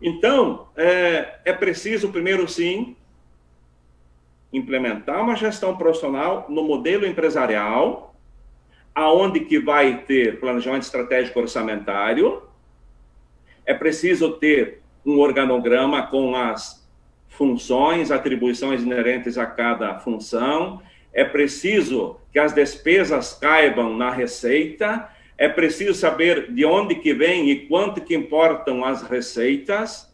Então, é preciso, primeiro, sim, implementar uma gestão profissional no modelo empresarial, aonde que vai ter planejamento estratégico orçamentário. É preciso ter um organograma com as funções, atribuições inerentes a cada função. É preciso que as despesas caibam na receita. É preciso saber de onde que vem e quanto que importam as receitas.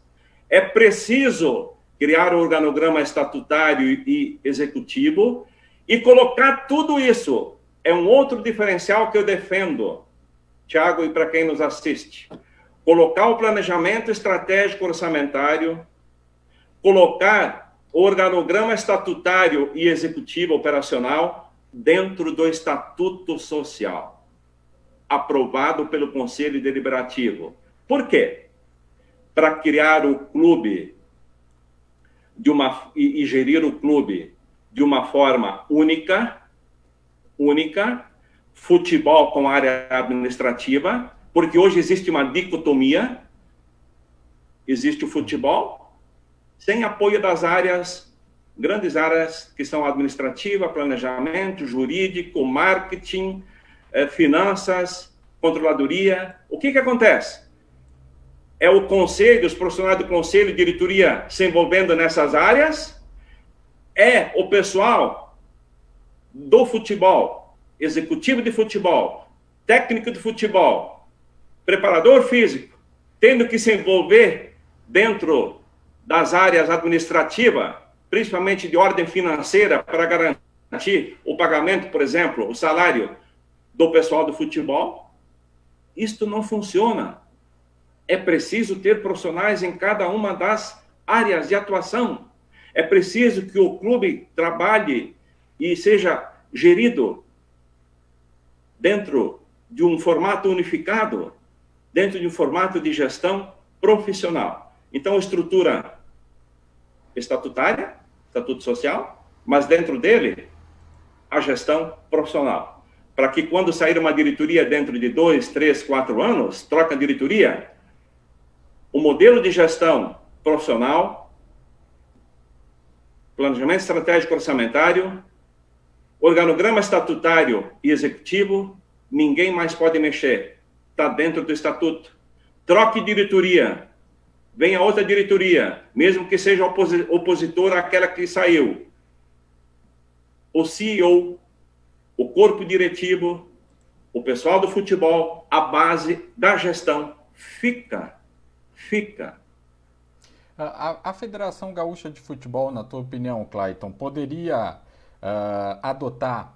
É preciso criar um organograma estatutário e executivo e colocar tudo isso. É um outro diferencial que eu defendo, Thiago, e para quem nos assiste. Colocar o planejamento estratégico orçamentário, colocar o organograma estatutário e executivo operacional dentro do Estatuto Social, aprovado pelo Conselho Deliberativo. Por quê? Para criar o clube e gerir o clube de uma forma única, futebol com área administrativa, porque hoje existe uma dicotomia, existe o futebol, sem apoio das grandes áreas que são administrativa, planejamento, jurídico, marketing, finanças, controladoria. O que acontece? É o conselho, os profissionais do conselho, diretoria se envolvendo nessas áreas, é o pessoal do futebol, executivo de futebol, técnico de futebol, preparador físico, tendo que se envolver dentro das áreas administrativas, principalmente de ordem financeira, para garantir o pagamento, por exemplo, o salário do pessoal do futebol. Isto não funciona. É preciso ter profissionais em cada uma das áreas de atuação. É preciso que o clube trabalhe e seja gerido dentro de um formato unificado, dentro de um formato de gestão profissional. Então, estrutura estatutária, estatuto social, mas dentro dele, a gestão profissional. Para que quando sair uma diretoria dentro de 2, 3, 4 anos, troca a diretoria, o modelo de gestão profissional, planejamento estratégico orçamentário, organograma estatutário e executivo, ninguém mais pode mexer. Está dentro do estatuto. Troque diretoria, venha outra diretoria, mesmo que seja opositora àquela que saiu. O CEO, o corpo diretivo, o pessoal do futebol, a base da gestão fica. A Federação Gaúcha de Futebol, na tua opinião, Clayton, poderia adotar,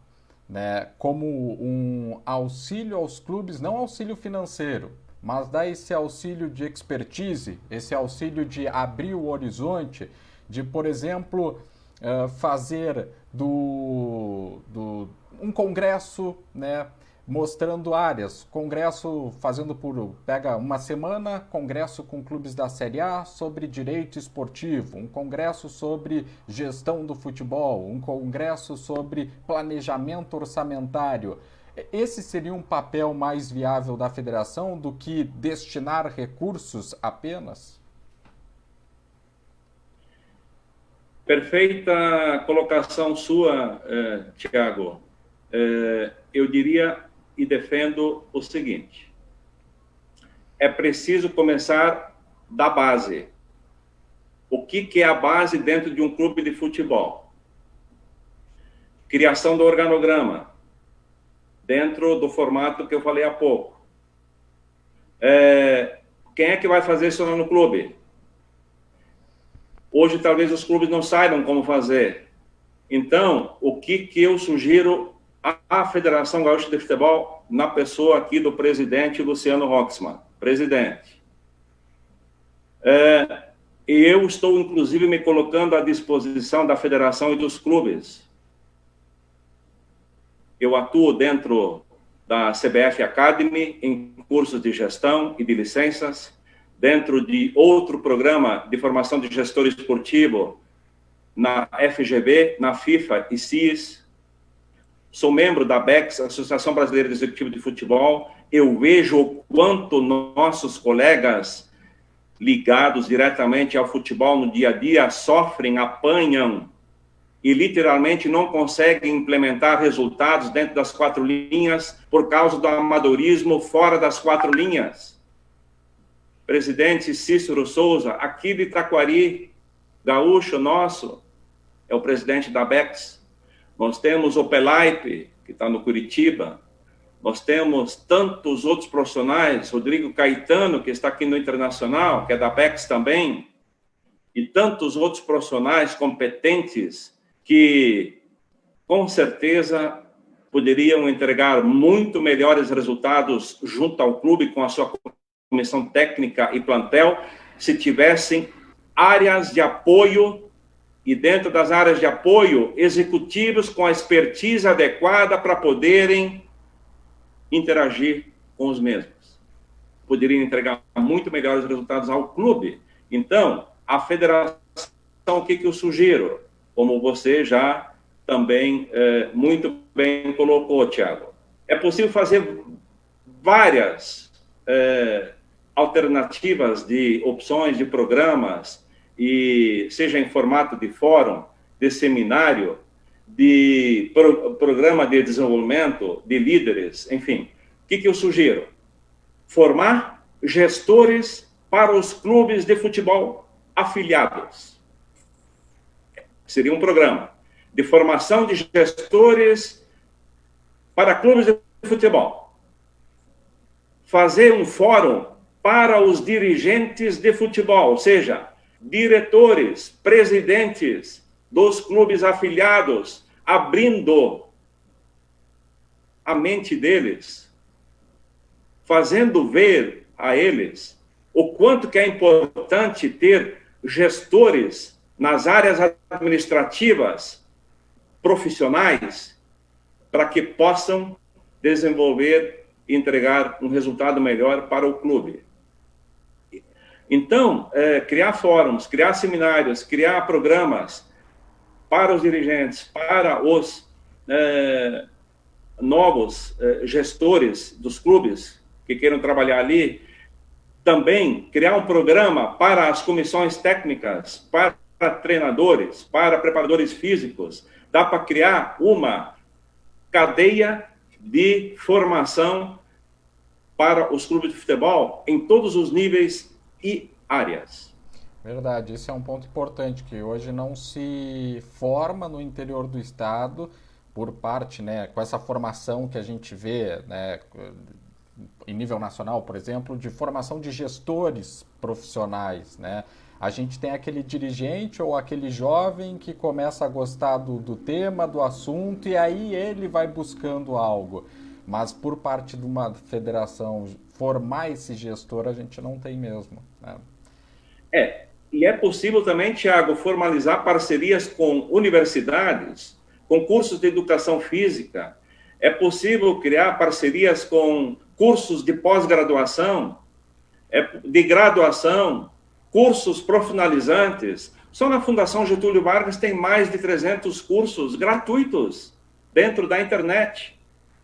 né, como um auxílio aos clubes, não auxílio financeiro, mas dar esse auxílio de expertise, esse auxílio de abrir o horizonte, de, por exemplo, fazer um congresso, né, mostrando áreas, congresso pega uma semana, congresso com clubes da Série A sobre direito esportivo, um congresso sobre gestão do futebol, um congresso sobre planejamento orçamentário. Esse seria um papel mais viável da federação do que destinar recursos apenas? Perfeita colocação sua, Tiago. Eu diria e defendo o seguinte: é preciso começar da base. O que é a base dentro de um clube de futebol? Criação do organograma, dentro do formato que eu falei há pouco. Quem é que vai fazer isso lá no clube? Hoje, talvez os clubes não saibam como fazer. Então, o que eu sugiro à Federação Gaúcha de Futebol, na pessoa aqui do presidente Luciano Roxmann? Presidente, eu estou, inclusive, me colocando à disposição da Federação e dos clubes. Eu atuo dentro da CBF Academy, em cursos de gestão e de licenças, dentro de outro programa de formação de gestor esportivo na FGB, na FIFA e CIS. Sou membro da ABEX, Associação Brasileira de Executivo de Futebol. Eu vejo o quanto nossos colegas ligados diretamente ao futebol no dia a dia sofrem, apanham e literalmente não conseguem implementar resultados dentro das 4 linhas por causa do amadorismo fora das 4 linhas. Presidente Cícero Souza, aqui de Taquari, gaúcho nosso, é o presidente da ABEX. Nós temos o Pelaipe, que está no Curitiba. Nós temos tantos outros profissionais, Rodrigo Caetano, que está aqui no Internacional, que é da ABEX também, e tantos outros profissionais competentes que, com certeza, poderiam entregar muito melhores resultados junto ao clube com a sua comissão técnica e plantel, se tivessem áreas de apoio e, dentro das áreas de apoio, executivos com a expertise adequada para poderem interagir com os mesmos. Poderiam entregar muito melhores resultados ao clube. Então, a federação, o que eu sugiro? Como você já também muito bem colocou, Tiago. É possível fazer várias alternativas de opções de programas, e seja em formato de fórum, de seminário, de programa de desenvolvimento de líderes, enfim. O que eu sugiro? Formar gestores para os clubes de futebol afiliados. Seria um programa de formação de gestores para clubes de futebol. Fazer um fórum para os dirigentes de futebol, ou seja, diretores, presidentes dos clubes afiliados, abrindo a mente deles, fazendo ver a eles o quanto que é importante ter gestores nas áreas administrativas profissionais para que possam desenvolver e entregar um resultado melhor para o clube. Então, criar fóruns, criar seminários, criar programas para os dirigentes, para os novos gestores dos clubes que queiram trabalhar ali, também criar um programa para as comissões técnicas, para treinadores, para preparadores físicos. Dá para criar uma cadeia de formação para os clubes de futebol em todos os níveis e áreas. Verdade, esse é um ponto importante, que hoje não se forma no interior do estado por parte, né, com essa formação que a gente vê, né, em nível nacional, por exemplo, de formação de gestores profissionais, né? A gente tem aquele dirigente ou aquele jovem que começa a gostar do tema, do assunto, e aí ele vai buscando algo. Mas por parte de uma federação formar esse gestor, a gente não tem mesmo, né? E é possível também, Tiago, formalizar parcerias com universidades, com cursos de educação física. É possível criar parcerias com cursos de pós-graduação, de graduação, cursos profissionalizantes. Só na Fundação Getúlio Vargas tem mais de 300 cursos gratuitos dentro da internet.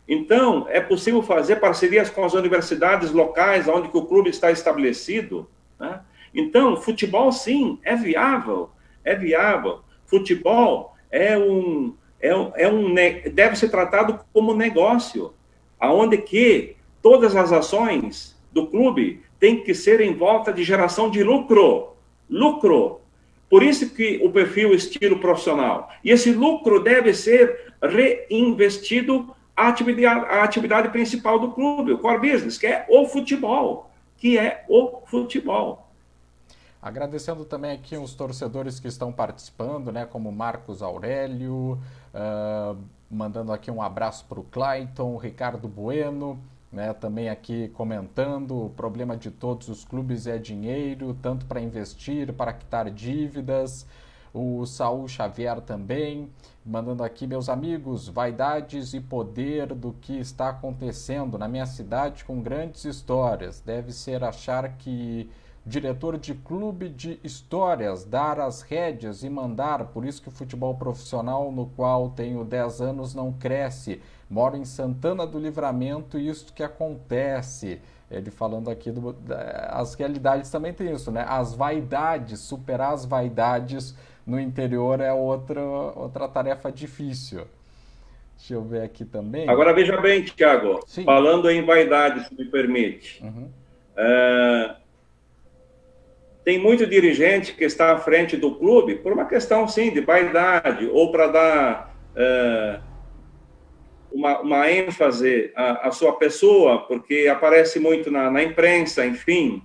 Então, é possível fazer parcerias com as universidades locais onde que o clube está estabelecido, né? Então, futebol, sim, é viável, é viável. Futebol deve ser tratado como negócio, aonde que todas as ações do clube têm que ser em volta de geração de lucro. Lucro. Por isso que o perfil estilo profissional. E esse lucro deve ser reinvestido à atividade principal do clube, o core business, que é o futebol. Agradecendo também aqui os torcedores que estão participando, né, como Marcos Aurélio, mandando aqui um abraço para o Clayton, Ricardo Bueno, né, também aqui comentando, o problema de todos os clubes é dinheiro, tanto para investir, para quitar dívidas. O Saul Xavier também, mandando aqui, meus amigos, vaidades e poder do que está acontecendo na minha cidade com grandes histórias. Deve ser achar que diretor de clube de histórias, dar as rédeas e mandar, por isso que o futebol profissional, no qual tenho 10 anos, não cresce. Moro em Santana do Livramento e isso que acontece. Ele falando aqui, as realidades também tem isso, né? As vaidades, superar as vaidades no interior é outra tarefa difícil. Deixa eu ver aqui também. Agora, veja bem, Thiago, sim, falando em vaidade, se me permite. Tem muito dirigente que está à frente do clube por uma questão, sim, de vaidade, ou para dar uma ênfase à sua pessoa, porque aparece muito na imprensa, enfim,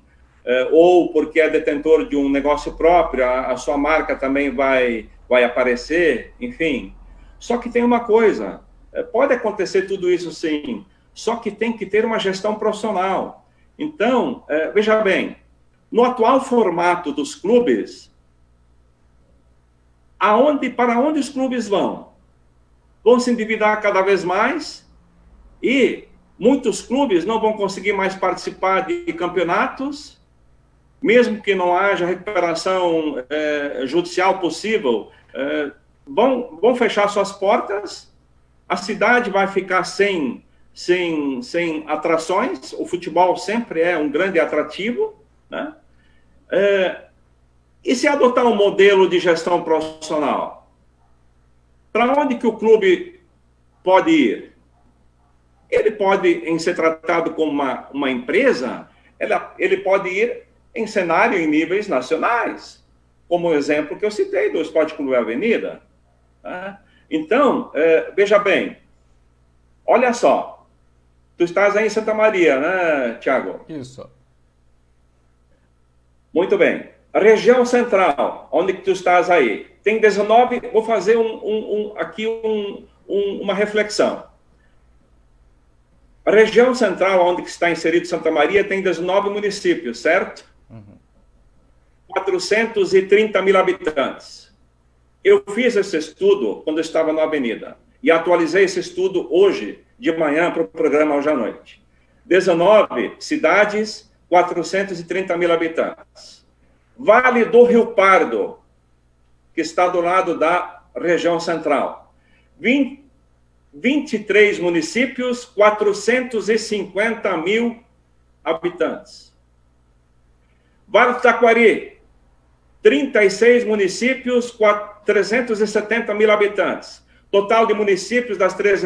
ou porque é detentor de um negócio próprio, a sua marca também vai aparecer, enfim. Só que tem uma coisa, pode acontecer tudo isso, sim, só que tem que ter uma gestão profissional. Então, veja bem, no atual formato dos clubes, para onde os clubes vão? Vão se endividar cada vez mais e muitos clubes não vão conseguir mais participar de campeonatos, mesmo que não haja recuperação judicial possível, vão fechar suas portas, a cidade vai ficar sem atrações, o futebol sempre é um grande atrativo, né? E se adotar um modelo de gestão profissional, para onde que o clube pode ir? Ele pode, em ser tratado como uma empresa, ele pode ir em cenário em níveis nacionais, como o exemplo que eu citei do Esporte Clube Avenida. Tá? Então, veja bem, olha só, tu estás aí em Santa Maria, né, Thiago? Isso. Muito bem. A região central, onde tu estás aí, tem 19... Vou fazer aqui uma reflexão. A região central, onde está inserido Santa Maria, tem 19 municípios, certo? 430 mil habitantes. Eu fiz esse estudo quando eu estava na Avenida e atualizei esse estudo hoje, de manhã, para o programa hoje à noite. 19 cidades, 430 mil habitantes. Vale do Rio Pardo, que está do lado da região central. 23 municípios, 450 mil habitantes. Vale do Taquari, 36 municípios, 370 mil habitantes. Total de municípios das 3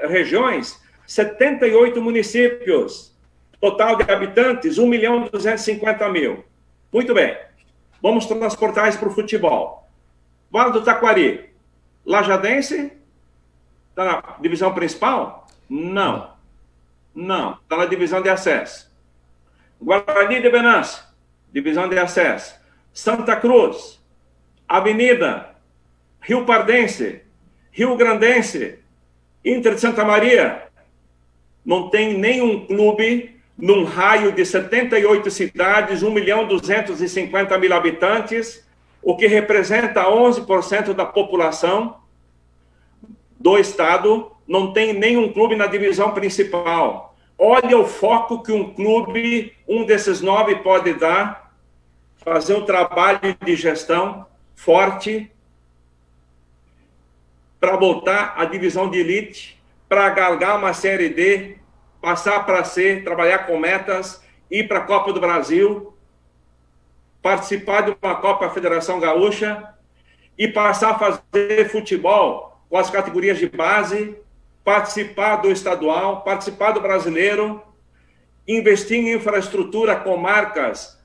regiões, 78 municípios. Total de habitantes, 1.250.000. Muito bem. Vamos transportar isso para o futebol. Vale do Taquari, Lajadense, está na divisão principal? Não. Não, está na divisão de acesso. Guarani de Venâncio, divisão de acesso. Santa Cruz, Avenida, Rio Pardense, Rio Grandense, Inter de Santa Maria. Não tem nenhum clube num raio de 78 cidades, 1.250.000 habitantes, o que representa 11% da população do estado, não tem nenhum clube na divisão principal. Olha o foco que um clube, um desses 9, pode dar, fazer um trabalho de gestão forte para voltar à divisão de elite, para galgar uma Série D, passar para C, trabalhar com metas, ir para a Copa do Brasil, participar de uma Copa Federação Gaúcha e passar a fazer futebol com as categorias de base, participar do estadual, participar do brasileiro, investir em infraestrutura com marcas.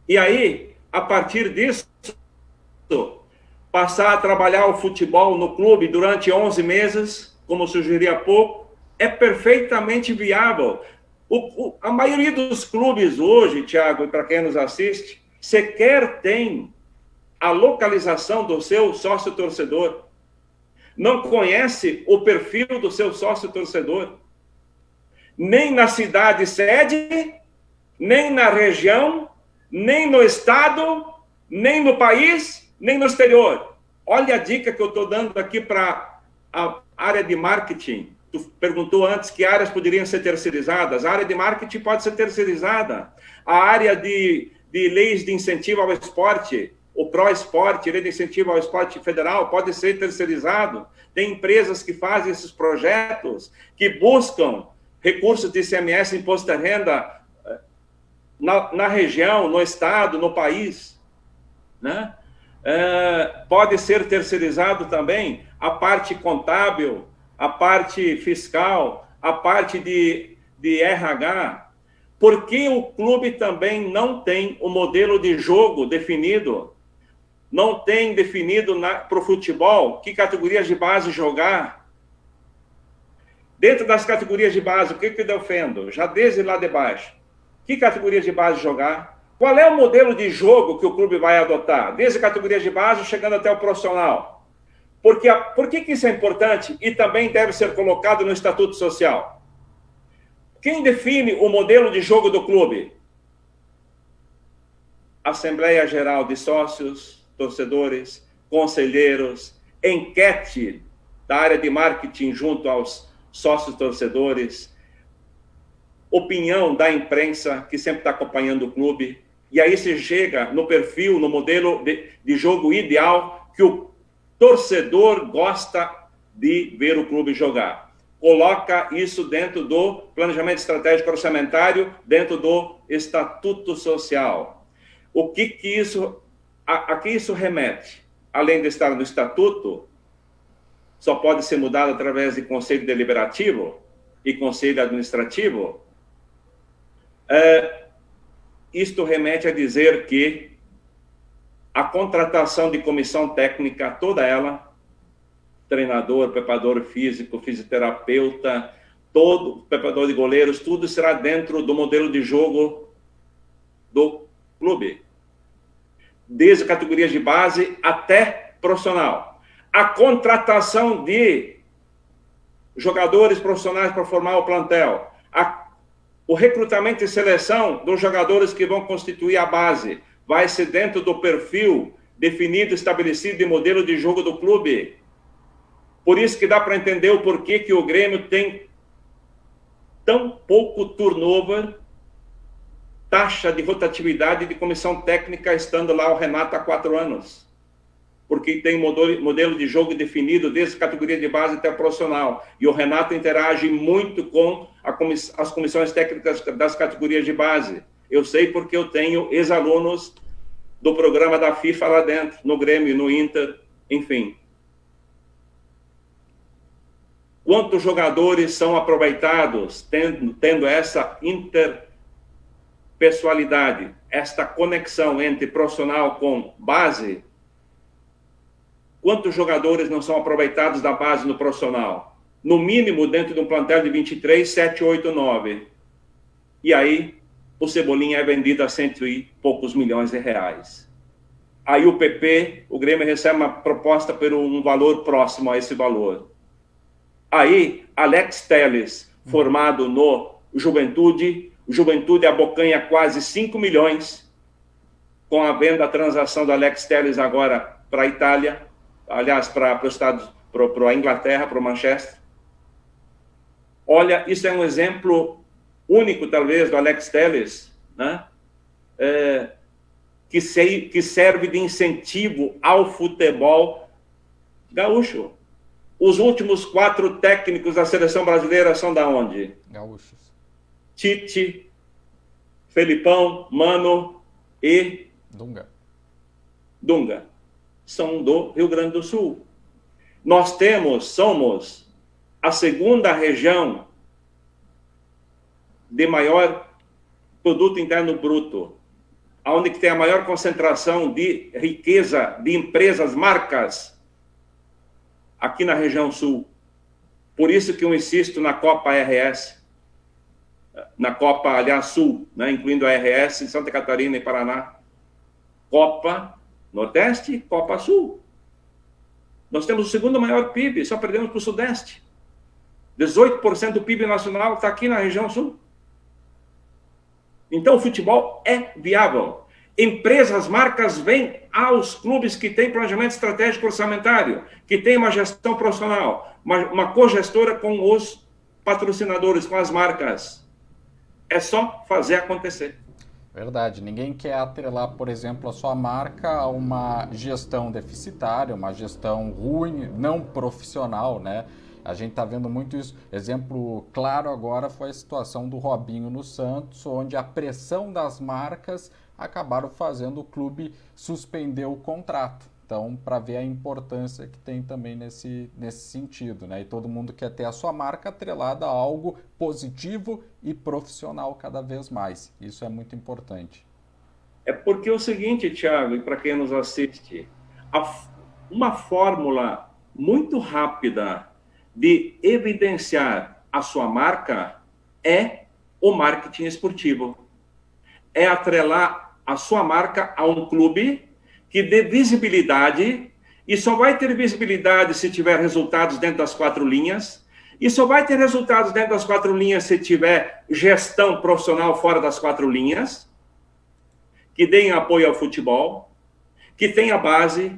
E aí, a partir disso, passar a trabalhar o futebol no clube durante 11 meses, como sugeri há pouco, é perfeitamente viável. A maioria dos clubes hoje, Thiago, e para quem nos assiste, sequer tem a localização do seu sócio-torcedor. Não conhece o perfil do seu sócio-torcedor. Nem na cidade sede, nem na região, nem no estado, nem no país, nem no exterior. Olha a dica que eu estou dando aqui para a área de marketing. Tu perguntou antes que áreas poderiam ser terceirizadas. A área de marketing pode ser terceirizada. A área de leis de incentivo ao esporte, o ProEsporte, lei de incentivo ao esporte federal, pode ser terceirizado. Tem empresas que fazem esses projetos, que buscam recursos de ICMS, imposto de renda, na região, no estado, no país, né? Pode ser terceirizado também a parte contábil, a parte fiscal, a parte de RH. Por que o clube também não tem o modelo de jogo definido? Não tem definido para o futebol que categorias de base jogar? Dentro das categorias de base, o que eu defendo? Já desde lá de baixo. Que categorias de base jogar? Qual é o modelo de jogo que o clube vai adotar? Desde categorias de base, chegando até o profissional. Por que isso é importante e também deve ser colocado no Estatuto Social? Quem define o modelo de jogo do clube? Assembleia Geral de Sócios, torcedores, conselheiros, enquete da área de marketing junto aos sócios torcedores, opinião da imprensa, que sempre está acompanhando o clube, e aí se chega no perfil, no modelo de jogo ideal que o torcedor gosta de ver o clube jogar. Coloca isso dentro do planejamento estratégico orçamentário, dentro do estatuto social. O que isso, a que isso remete? Além de estar no estatuto, só pode ser mudado através de conselho deliberativo e conselho administrativo. Isto remete a dizer que a contratação de comissão técnica, toda ela, treinador, preparador físico, fisioterapeuta, todo preparador de goleiros, tudo será dentro do modelo de jogo do clube, desde categorias de base até profissional. A contratação de jogadores profissionais para formar o plantel, o recrutamento e seleção dos jogadores que vão constituir a base vai ser dentro do perfil definido, estabelecido de modelo de jogo do clube. Por isso que dá para entender o porquê que o Grêmio tem tão pouco turnover, taxa de rotatividade de comissão técnica, estando lá o Renato há 4 anos. Porque tem modelo de jogo definido desde a categoria de base até a profissional. E o Renato interage muito com as comissões técnicas das categorias de base. Eu sei porque eu tenho ex-alunos do programa da FIFA lá dentro, no Grêmio, no Inter, enfim. Quantos jogadores são aproveitados tendo essa interpessoalidade, esta conexão entre profissional com base? Quantos jogadores não são aproveitados da base no profissional? No mínimo, dentro de um plantel de 23, 7, 8, 9. E aí, o Cebolinha é vendido a 100 e poucos milhões de reais. Aí o PP, o Grêmio recebe uma proposta por um valor próximo a esse valor. Aí, Alex Telles, formado no Juventude, o Juventude abocanha quase 5 milhões com a venda, a transação do Alex Telles agora para a Itália, aliás, para os Estados, para a Inglaterra, para o Manchester. Olha, isso é um exemplo único, talvez, do Alex Telles, né? que serve de incentivo ao futebol gaúcho. Os últimos 4 técnicos da seleção brasileira são da onde? Gaúchos. Tite, Felipão, Mano e Dunga. São do Rio Grande do Sul. Nós somos a segunda região de maior produto interno bruto, onde tem a maior concentração de riqueza de empresas, marcas, aqui na região sul. Por isso que eu insisto na Copa RS, na Copa, aliás, Sul, né, incluindo a RS, Santa Catarina e Paraná. Copa Nordeste, Copa Sul. Nós temos o segundo maior PIB, só perdemos para o Sudeste. 18% do PIB nacional está aqui na região Sul. Então, o futebol é viável. Empresas, marcas vêm aos clubes que têm planejamento estratégico orçamentário, que têm uma gestão profissional, uma cogestora com os patrocinadores, com as marcas. É só fazer acontecer. Verdade. Ninguém quer atrelar, por exemplo, a sua marca a uma gestão deficitária, uma gestão ruim, não profissional, né? A gente está vendo muito isso. Exemplo claro agora foi a situação do Robinho no Santos, onde a pressão das marcas acabaram fazendo o clube suspender o contrato. Então, para ver a importância que tem também nesse sentido, né? E todo mundo quer ter a sua marca atrelada a algo positivo e profissional cada vez mais. Isso é muito importante. É porque é o seguinte, Thiago, e para quem nos assiste, uma fórmula muito rápida de evidenciar a sua marca é o marketing esportivo. É atrelar a sua marca a um clube que dê visibilidade, e só vai ter visibilidade se tiver resultados dentro das 4 linhas, e só vai ter resultados dentro das 4 linhas se tiver gestão profissional fora das 4 linhas, que deem apoio ao futebol, que tenha base,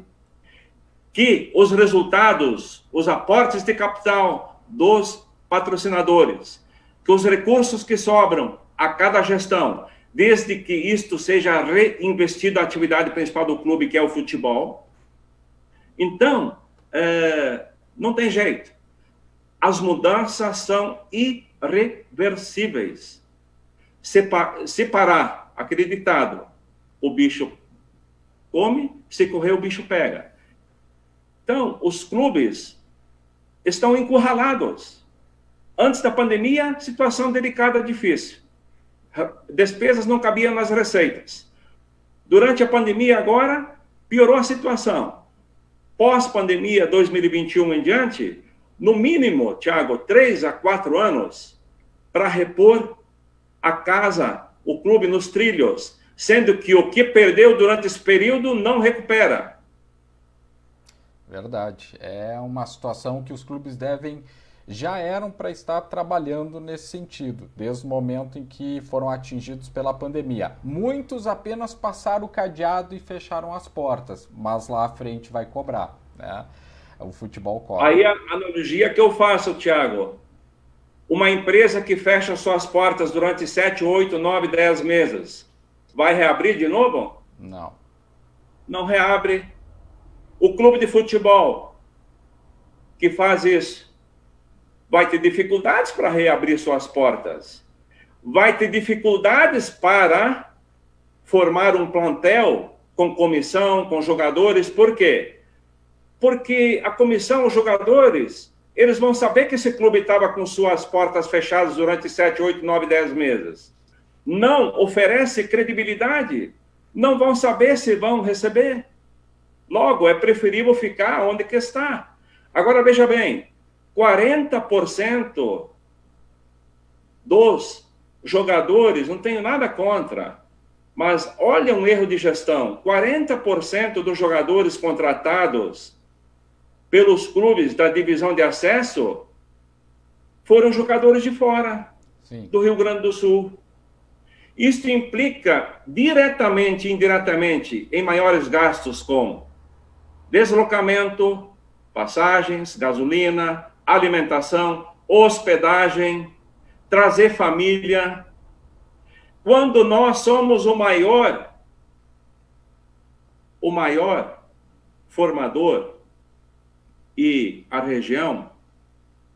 que os resultados, os aportes de capital dos patrocinadores, que os recursos que sobram a cada gestão, desde que isto seja reinvestido na atividade principal do clube, que é o futebol. Então, não tem jeito. As mudanças são irreversíveis. Separar, aquele ditado, o bicho come, se correr o bicho pega. Então, os clubes estão encurralados. Antes da pandemia, situação delicada, difícil. Despesas não cabiam nas receitas. Durante a pandemia agora, piorou a situação. Pós-pandemia 2021 em diante, no mínimo, Thiago, 3 a 4 anos para repor a casa, o clube nos trilhos, sendo que o que perdeu durante esse período não recupera. Verdade. É uma situação que os clubes já eram para estar trabalhando nesse sentido, desde o momento em que foram atingidos pela pandemia. Muitos apenas passaram o cadeado e fecharam as portas, mas lá à frente vai cobrar, né? O futebol cobra. Aí a analogia que eu faço, Thiago, uma empresa que fecha suas portas durante 7, 8, 9, 10 meses, vai reabrir de novo? Não. Não reabre. O clube de futebol que faz isso vai ter dificuldades para reabrir suas portas. Vai ter dificuldades para formar um plantel com comissão, com jogadores. Por quê? Porque a comissão, os jogadores, eles vão saber que esse clube estava com suas portas fechadas durante 7, 8, 9, 10 meses. Não oferece credibilidade. Não vão saber se vão receber. Logo, é preferível ficar onde que está. Agora, veja bem, 40% dos jogadores, não tenho nada contra, mas olha um erro de gestão, 40% dos jogadores contratados pelos clubes da divisão de acesso foram jogadores de fora, sim, do Rio Grande do Sul. Isso implica diretamente e indiretamente em maiores gastos com deslocamento, passagens, gasolina, alimentação, hospedagem, trazer família. Quando nós somos o maior o maior formador e a região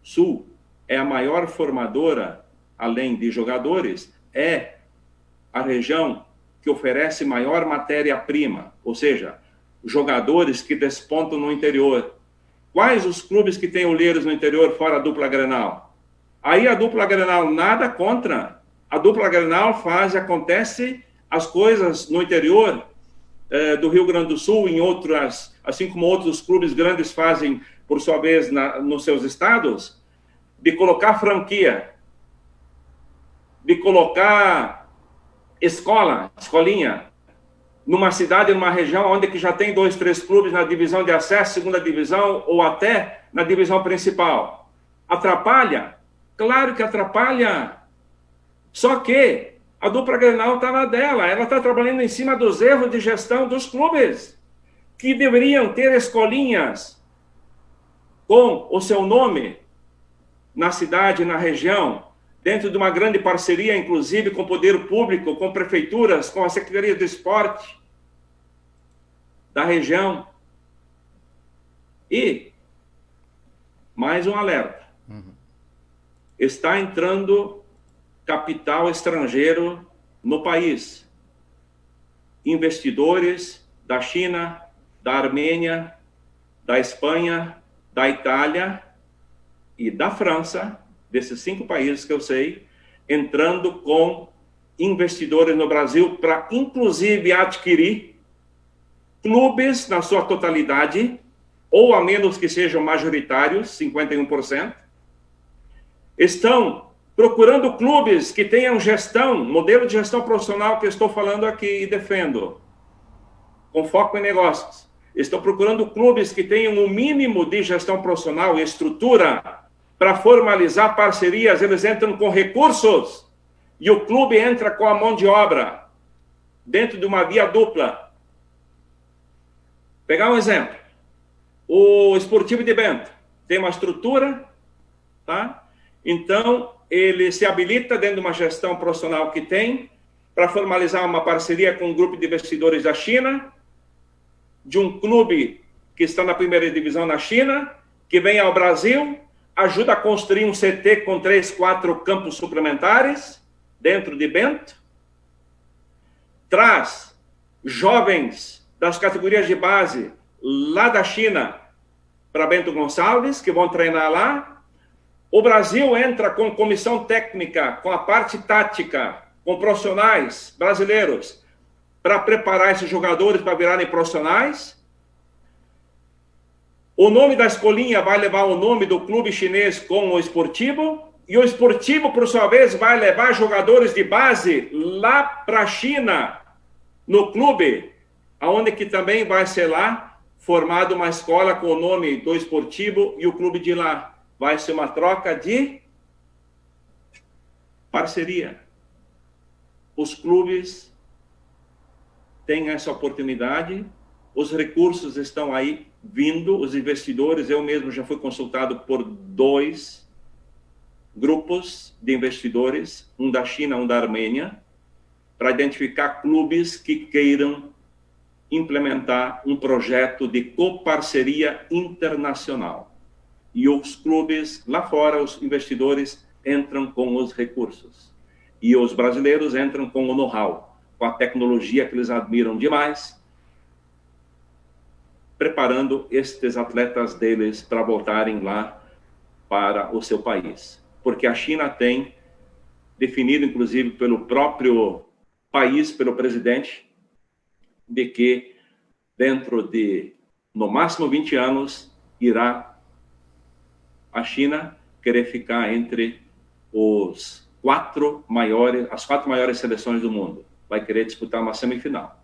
sul é a maior formadora, além de jogadores, é a região que oferece maior matéria-prima, ou seja, jogadores que despontam no interior. Quais os clubes que têm olheiros no interior fora a dupla Grenal? Aí a dupla Grenal nada contra. A dupla Grenal acontece as coisas no interior do Rio Grande do Sul, em outras, assim como outros clubes grandes fazem, por sua vez, nos seus estados, de colocar franquia, de colocar escolinha, numa cidade, numa região onde que já tem 2, 3 clubes na divisão de acesso, segunda divisão, ou até na divisão principal. Atrapalha? Claro que atrapalha. Só que a dupla Grenal está na dela, ela está trabalhando em cima dos erros de gestão dos clubes, que deveriam ter escolinhas com o seu nome na cidade, na região, dentro de uma grande parceria, inclusive, com o poder público, com prefeituras, com a Secretaria do Esporte da região. E, mais um alerta, está entrando capital estrangeiro no país. Investidores da China, da Armênia, da Espanha, da Itália e da França, desses 5 países que eu sei, entrando com investidores no Brasil para, inclusive, adquirir clubes na sua totalidade, ou a menos que sejam majoritários, 51%. Estão procurando clubes que tenham gestão, modelo de gestão profissional que eu estou falando aqui e defendo, com foco em negócios. Estão procurando clubes que tenham o mínimo de gestão profissional e estrutura para formalizar parcerias. Eles entram com recursos e o clube entra com a mão de obra dentro de uma via dupla. Pegar um exemplo. O Esportivo de Bento tem uma estrutura, tá? Então, ele se habilita dentro de uma gestão profissional que tem para formalizar uma parceria com um grupo de investidores da China, de um clube que está na primeira divisão na China, que vem ao Brasil, ajuda a construir um CT com 3, 4 campos suplementares dentro de Bento, traz jovens das categorias de base lá da China para Bento Gonçalves, que vão treinar lá. O Brasil entra com comissão técnica, com a parte tática, com profissionais brasileiros, para preparar esses jogadores para virarem profissionais. O nome da escolinha vai levar o nome do clube chinês com o esportivo, e o esportivo, por sua vez, vai levar jogadores de base lá para a China, no clube, aonde que também vai ser lá formado uma escola com o nome do esportivo e o clube de lá. Vai ser uma troca de parceria. Os clubes têm essa oportunidade, os recursos estão aí vindo, os investidores, eu mesmo já fui consultado por 2 grupos de investidores, um da China, um da Armênia, para identificar clubes que queiram implementar um projeto de coparceria internacional. E os clubes lá fora, os investidores, entram com os recursos. E os brasileiros entram com o know-how, com a tecnologia que eles admiram demais, preparando estes atletas deles para voltarem lá para o seu país. Porque a China tem definido, inclusive, pelo próprio país, pelo presidente, de que dentro de, no máximo, 20 anos, irá a China querer ficar entre as 4 maiores seleções do mundo. Vai querer disputar uma semifinal.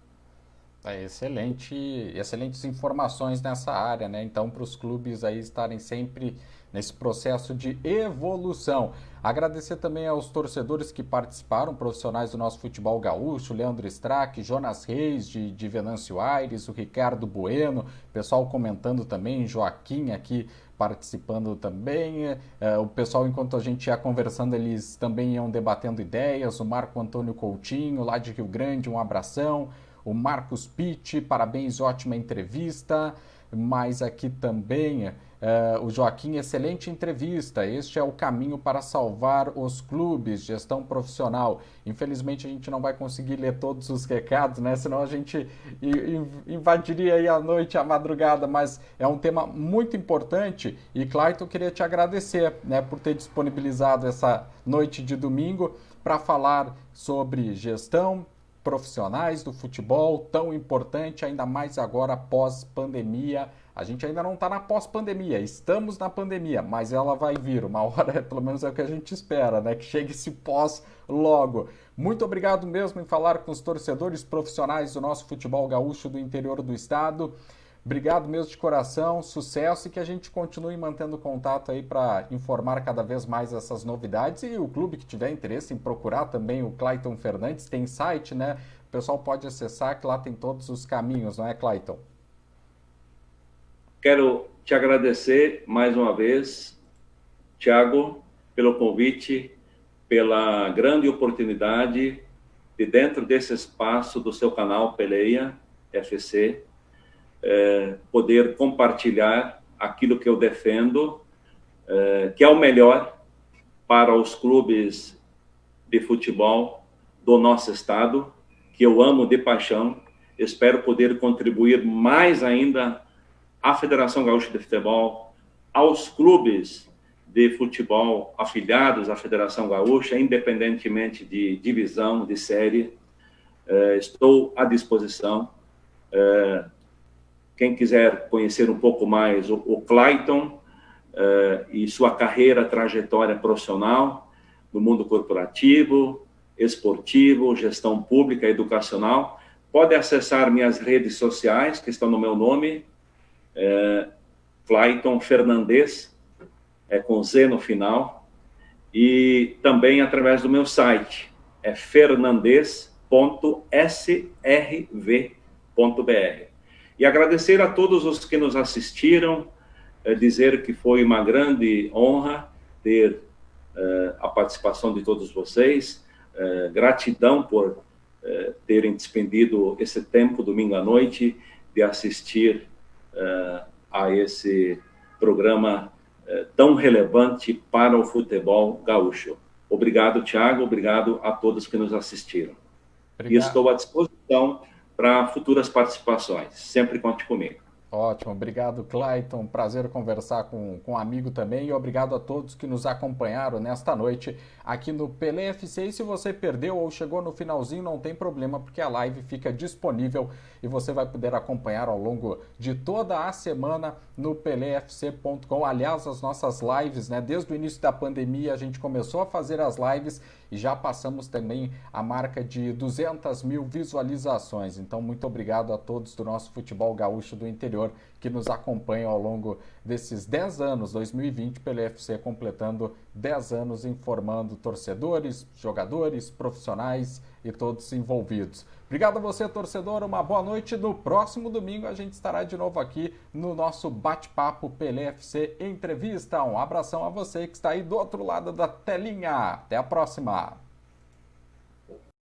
Excelentes informações nessa área, né? Então, para os clubes aí estarem sempre nesse processo de evolução. Agradecer também aos torcedores que participaram, profissionais do nosso futebol gaúcho, Leandro Strack, Jonas Reis, de Venâncio Aires, o Ricardo Bueno, pessoal comentando também, Joaquim aqui participando também, o pessoal, enquanto a gente ia conversando, eles também iam debatendo ideias, o Marco Antônio Coutinho, lá de Rio Grande, um abração, o Marcos Pitti, parabéns, ótima entrevista. Mas aqui também o Joaquim, excelente entrevista. Este é o caminho para salvar os clubes, gestão profissional. Infelizmente a gente não vai conseguir ler todos os recados, né? Senão a gente invadiria aí a noite, a madrugada, mas é um tema muito importante. E Clayton, eu queria te agradecer, né, por ter disponibilizado essa noite de domingo para falar sobre gestão, profissionais do futebol, tão importante, ainda mais agora pós-pandemia. A gente ainda não está na pós-pandemia, estamos na pandemia, mas ela vai vir, uma hora, pelo menos é o que a gente espera, né? Que chegue esse pós logo. Muito obrigado mesmo em falar com os torcedores profissionais do nosso futebol gaúcho do interior do estado. Obrigado mesmo de coração, sucesso e que a gente continue mantendo contato aí para informar cada vez mais essas novidades. E o clube que tiver interesse em procurar também o Clayton Fernandes, tem site, né? O pessoal pode acessar, que lá tem todos os caminhos, não é, Clayton? Quero te agradecer mais uma vez, Thiago, pelo convite, pela grande oportunidade de, dentro desse espaço do seu canal Peleia FC, poder compartilhar aquilo que eu defendo, que é o melhor para os clubes de futebol do nosso estado, que eu amo de paixão. Espero poder contribuir mais ainda à Federação Gaúcha de Futebol, aos clubes de futebol afiliados à Federação Gaúcha, independentemente de divisão, de série. Estou à disposição. Quem quiser conhecer um pouco mais o Clayton e sua carreira, trajetória profissional no mundo corporativo, esportivo, gestão pública, educacional, pode acessar minhas redes sociais, que estão no meu nome, Clayton Fernandes, com Z no final, e também através do meu site, fernandes.srv.br. E agradecer a todos os que nos assistiram, dizer que foi uma grande honra ter a participação de todos vocês, gratidão por terem despendido esse tempo, domingo à noite, de assistir a esse programa tão relevante para o futebol gaúcho. Obrigado, Thiago, obrigado a todos que nos assistiram. Obrigado. E estou à disposição para futuras participações. Sempre conte comigo. Ótimo, obrigado, Clayton. Prazer conversar com um amigo também, e obrigado a todos que nos acompanharam nesta noite aqui no Pelé FC. E se você perdeu ou chegou no finalzinho, não tem problema, porque a live fica disponível e você vai poder acompanhar ao longo de toda a semana no peléfc.com. Aliás, as nossas lives, né, desde o início da pandemia a gente começou a fazer as lives e já passamos também a marca de 200 mil visualizações. Então, muito obrigado a todos do nosso futebol gaúcho do interior que nos acompanham ao longo desses 10 anos, 2020, pelo FC completando 10 anos informando torcedores, jogadores, profissionais e todos envolvidos. Obrigado a você, torcedor, uma boa noite. No próximo domingo a gente estará de novo aqui no nosso bate-papo Pelé FC Entrevista. Um abração a você que está aí do outro lado da telinha. Até a próxima!